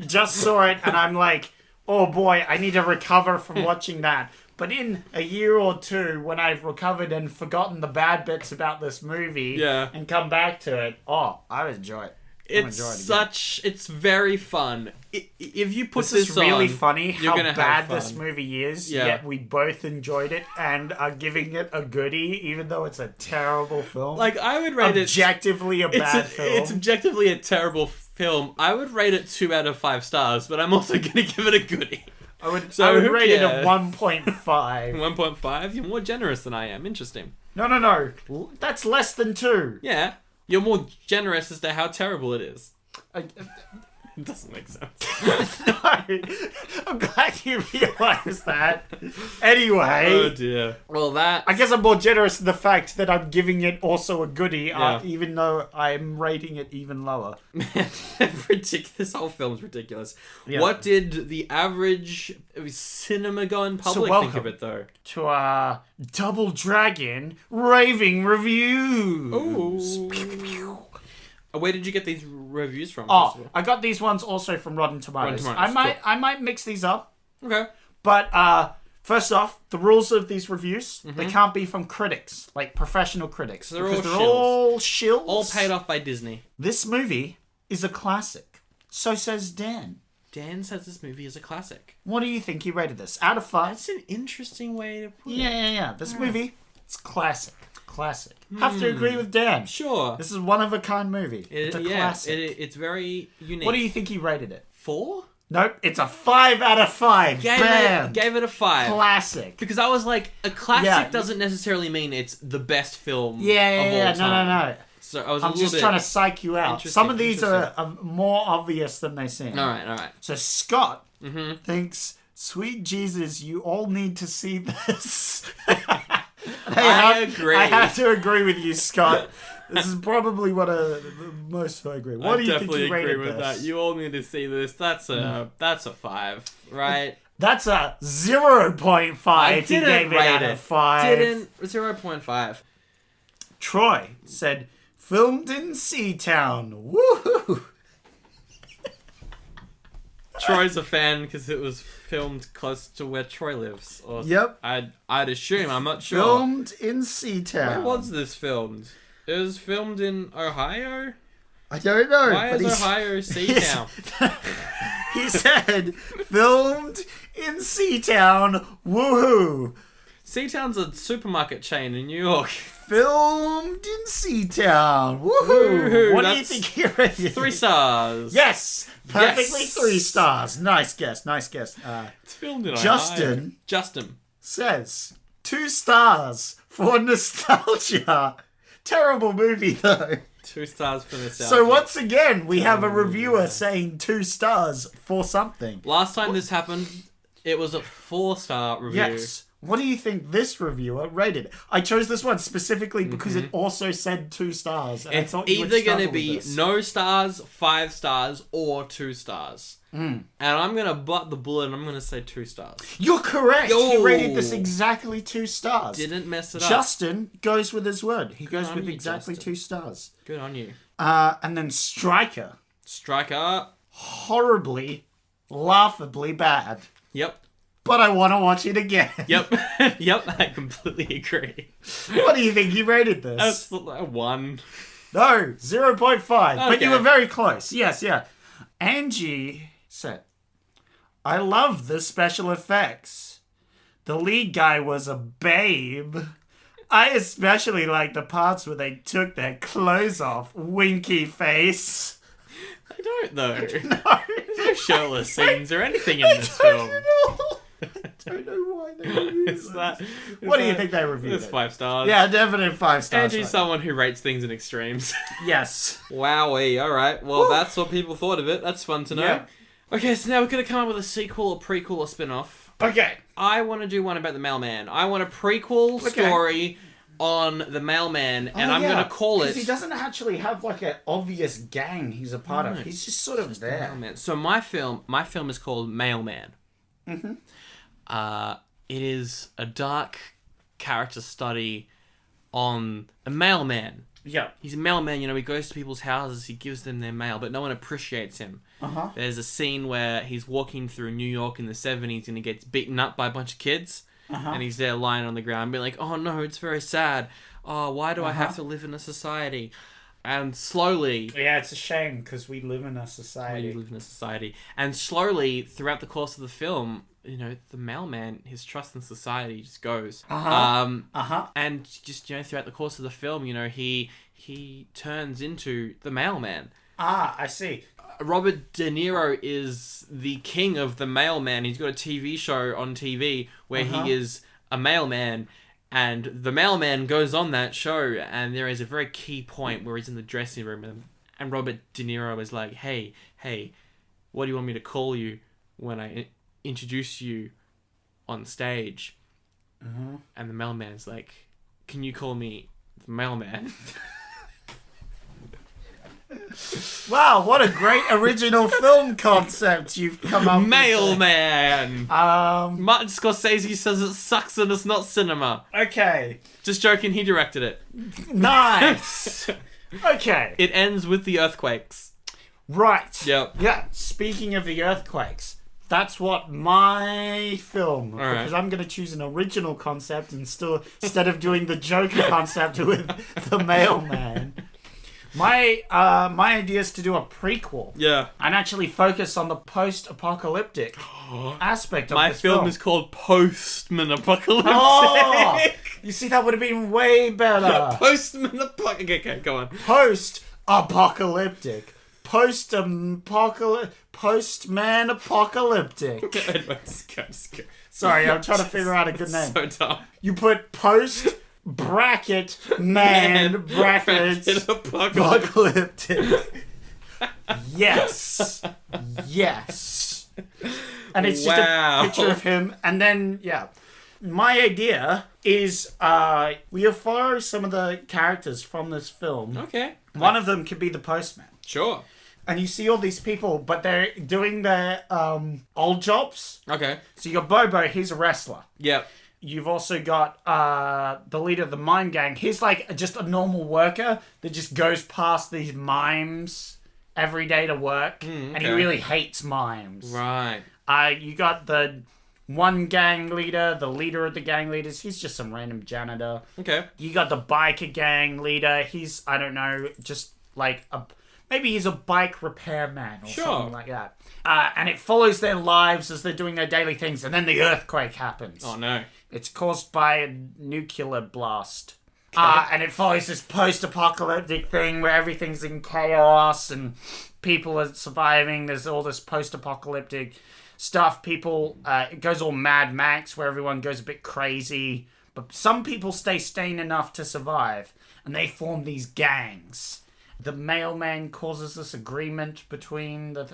just saw it. And I'm like, oh boy, I need to recover from watching that. But in a year or two, when I've recovered and forgotten the bad bits about this movie and come back to it, I would enjoy it. It's very fun. If you put this on, really funny how bad this movie is, yet we both enjoyed it and are giving it a goodie, even though it's a terrible film. Like, I would rate objectively a bad film. It's objectively a terrible film. I would rate it 2 out of 5 stars, but I'm also going to give it a goodie. I would rate it a 1.5. 1.5? You're more generous than I am. Interesting. No. That's less than 2. Yeah. You're more generous as to how terrible it is. It doesn't make sense. No, I'm glad you realised that. Anyway. Oh dear. Well, I guess I'm more generous in the fact that I'm giving it also a goodie, even though I'm rating it even lower. This whole film's ridiculous. Yeah. What did the average cinema-going public think of it, though? To our Double Dragon raving reviews. Ooh. Where did you get these reviews from? I got these ones also from Rotten Tomatoes. I might mix these up. Okay. But First off, the rules of these reviews, they can't be from critics, like professional critics. So they're all shills. All paid off by Disney. This movie is a classic. So says Dan. Dan says this movie is a classic. What do you think he rated this? Out of 5? That's an interesting way to put it. Yeah. This movie, it's classic. Classic. Have to agree with Dan. Sure. This is one-of-a-kind movie. It's a classic. It's very unique. What do you think he rated it? 4? Nope, it's a 5 out of 5. Bam! Gave it a 5. Classic. Because I was like, a classic doesn't necessarily mean it's the best film of all time. No. So I was I'm just trying to psych you out. Some of these are more obvious than they seem. All right. So Scott thinks, sweet Jesus, you all need to see this. I agree. I have to agree with you, Scott. This is probably what the most I agree. What do you think you rated with this? that. You all need to see this. That's a 5, right? That's a 0.5. I didn't gave it out of 5. 0.5. Troy said, filmed in Seatown. Woohoo! Troy's a fan because it was filmed close to where Troy lives. Or Yep. I'd assume. I'm not sure. Filmed in Seatown. Where was this filmed? It was filmed in Ohio? I don't know. Why is Ohio Seatown? He said, filmed in Seatown. Woohoo! Seatown's a supermarket chain in New York. Filmed in Seatown. Woohoo! What do you think he rated? 3 stars. Yes! Perfectly 3 stars. Nice guess. It's filmed in Justin. Ohio. Justin Says, 2 stars for nostalgia. Terrible movie, though. 2 stars for nostalgia. So once again, we have a reviewer saying 2 stars for something. Last time this happened, it was a 4-star review. Yes. What do you think this reviewer rated it? I chose this one specifically because it also said 2 stars. And it's either going to be no stars, 5 stars, or 2 stars. And I'm going to butt the bullet and I'm going to say 2 stars. You're correct. He rated this exactly 2 stars. Didn't mess it up. Justin goes with his word. He goes with exactly Justin. 2 stars. Good on you. And then Striker. Horribly, laughably bad. Yep. But I want to watch it again. Yep. Yep, I completely agree. What do you think you rated this? That's a 1. No, 0.5. Okay. But you were very close. Yes. Angie said, I love the special effects. The lead guy was a babe. I especially like the parts where they took their clothes off. Winky face. I don't though. No. There's no shirtless scenes or anything in this film. I don't know why they reviewed that. What do you think they reviewed? It's 5 stars. Yeah, definitely 5 stars. Angie's someone who rates things in extremes. Yes. Wowee. Alright, well, that's what people thought of it. That's fun to know. Yeah. Okay, so now we're going to come up with a sequel, a prequel, or spin-off. Okay. I want to do one about the mailman. I want a prequel story on the mailman, and I'm going to call it... Because he doesn't actually have, like, an obvious gang he's a part of. He's just sort of there. Mailman. So my film is called Mailman. Mm-hmm. It is a dark character study on a mailman. Yeah. He's a mailman, you know, he goes to people's houses, he gives them their mail, but no one appreciates him. Uh-huh. There's a scene where he's walking through New York in the 70s and he gets beaten up by a bunch of kids. And he's there lying on the ground being like, oh no, it's very sad. Oh, why do I have to live in a society? And slowly... Yeah, it's a shame because we live in a society. And slowly, throughout the course of the film, you know, the mailman, his trust in society just goes. And just, you know, throughout the course of the film, you know, he turns into the mailman. Ah, I see. Robert De Niro is the king of the mailman. He's got a TV show on TV where he is a mailman, and the mailman goes on that show, and there is a very key point where he's in the dressing room, and Robert De Niro is like, hey, what do you want me to call you when I introduce you on stage? And the mailman's like, can you call me the mailman? Wow, what a great original film concept you've come up with. Mailman! Martin Scorsese says it sucks and it's not cinema. Okay. Just joking, he directed it. Nice. Okay. It ends with the earthquakes. Right. Yep. Yeah, speaking of the earthquakes, that's what my film, right. because I'm going to choose an original concept instead of doing the Joker concept with the mailman. My idea is to do a prequel. Yeah. And actually focus on the post-apocalyptic aspect of my this film. My film is called Postman Apocalyptic. Oh! You see, that would have been way better. Postman Apocalyptic. Okay, go on. Post-apocalyptic. Postman apocalyptic. Okay, just go. Sorry, I'm trying to figure out a good name. So dumb. You put post bracket man brackets apocalyptic. Yes. And it's just a picture of him. And then, my idea is we follow some of the characters from this film. Okay. One of them could be the postman. Sure. And you see all these people, but they're doing their old jobs. Okay. So you got Bobo, he's a wrestler. Yep. You've also got the leader of the mime gang. He's like just a normal worker that just goes past these mimes every day to work. And he really hates mimes. Right. You got the one gang leader, the leader of the gang leaders. He's just some random janitor. Okay. You got the biker gang leader. He's, I don't know, just like maybe he's a bike repairman or something like that. And it follows their lives as they're doing their daily things. And then the earthquake happens. Oh, no. It's caused by a nuclear blast. And it follows this post-apocalyptic thing where everything's in chaos and people are surviving. There's all this post-apocalyptic stuff. It goes all Mad Max where everyone goes a bit crazy. But some people stay sane enough to survive. And they form these gangs. The mailman causes this agreement between the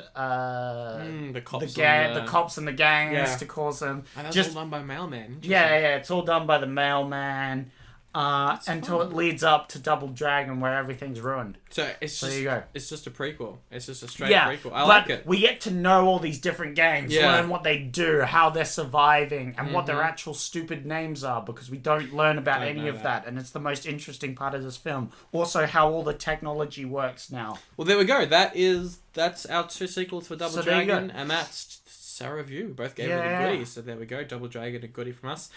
cops and the gangs to cause them. And that's all done by mailman. Yeah, it's all done by the mailman. Until it leads up to Double Dragon where everything's ruined. So there you go. It's just a prequel. It's just a straight prequel. I like it. We get to know all these different gangs, learn what they do, how they're surviving, and what their actual stupid names are, because we don't learn about any of that. And it's the most interesting part of this film. Also, how all the technology works now. Well, there we go. That's our 2 sequels for Double Dragon, and that's Sarah View. We both gave it a Goodie. So there we go. Double Dragon, a Goodie from us.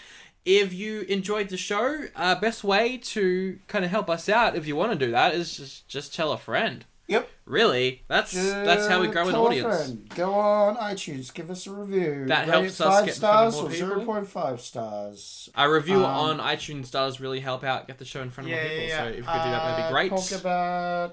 If you enjoyed the show, best way to kind of help us out, if you want to do that, is just tell a friend. Yep. Really, that's how we grow an audience. Go on iTunes, give us a review. That helps us get in front of more people. 0.5 stars. A review on iTunes does really help out, get the show in front of more people. So if you could do that, that'd be great.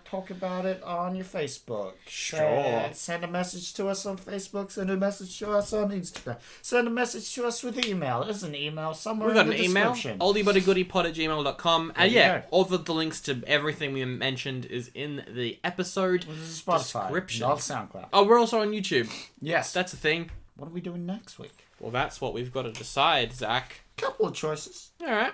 Talk about it on your Facebook. Sure. Send a message to us on Facebook. Send a message to us on Instagram. Send a message to us with email. There's an email somewhere. We've got an email. oldiebutygoodiepod@gmail.com. And all of the links to everything we mentioned is in the episode description. Not SoundCloud. Oh, we're also on YouTube. Yes. That's a thing. What are we doing next week? Well, that's what we've got to decide, Zach. Couple of choices. Alright.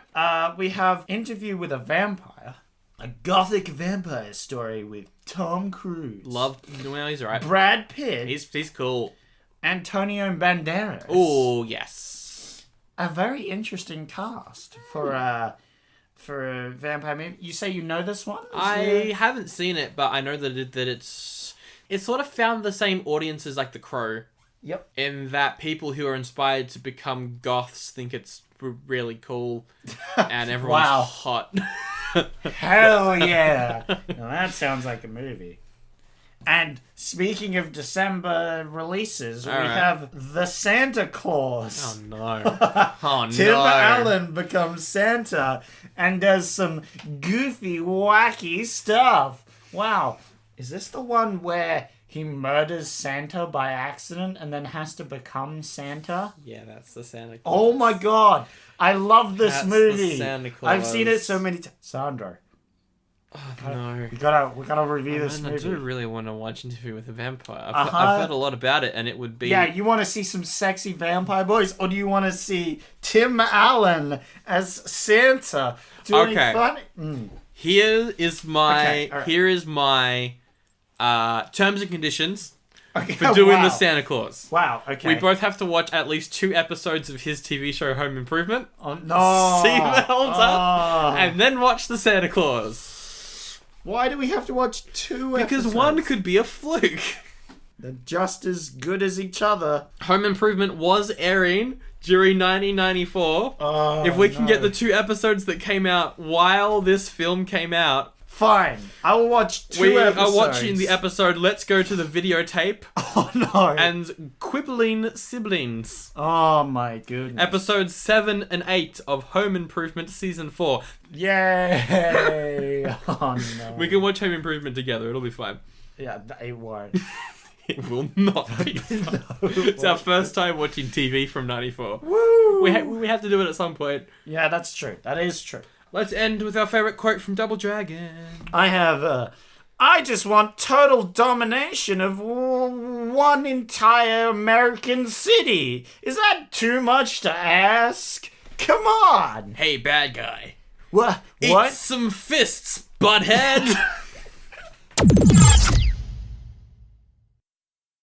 We have Interview with a Vampire. A gothic vampire story with Tom Cruise. Well, he's alright. Brad Pitt. He's cool. Antonio Banderas. Oh, yes. A very interesting cast for a vampire movie. You say you know this one? I haven't seen it, but I know that it's sort of found the same audience as like The Crow. Yep. In that people who are inspired to become goths think it's really cool, and everyone's hot. Hell yeah! Now that sounds like a movie. And speaking of December releases, we have The Santa Claus. Oh no. Tim Allen becomes Santa and does some goofy, wacky stuff. Wow. Is this the one where he murders Santa by accident and then has to become Santa? Yeah, that's the Santa Claus. Oh my god. I love this movie. The Santa Claus. I've seen it so many times. Sandro. Oh, no. We gotta review this movie. I do really want to watch Interview with a Vampire. I've heard a lot about it, and it would be... Yeah, you want to see some sexy vampire boys, or do you want to see Tim Allen as Santa doing funny? Here is my terms and conditions for doing the Santa Claus. Wow, okay. We both have to watch at least 2 episodes of his TV show Home Improvement. Oh, no. See if it holds up. And then watch the Santa Claus. Why do we have to watch 2 episodes? Because one could be a fluke. They're just as good as each other. Home Improvement was airing during 1994. If we can get the 2 episodes that came out while this film came out, fine. I will watch 2 episodes. We are watching the episode Let's Go to the Videotape. Oh no. And Quibbling Siblings. Oh my goodness. Episodes 7 and 8 of Home Improvement Season 4. Yay. Oh no. We can watch Home Improvement together. It'll be fine. Yeah, it won't. It will not be fun. It's our first time watching TV from 94. Woo! We have to do it at some point. Yeah, that's true. That is true. Let's end with our favourite quote from Double Dragon. I have, I just want total domination of one entire American city. Is that too much to ask? Come on! Hey, bad guy. What? Eat some fists, butthead!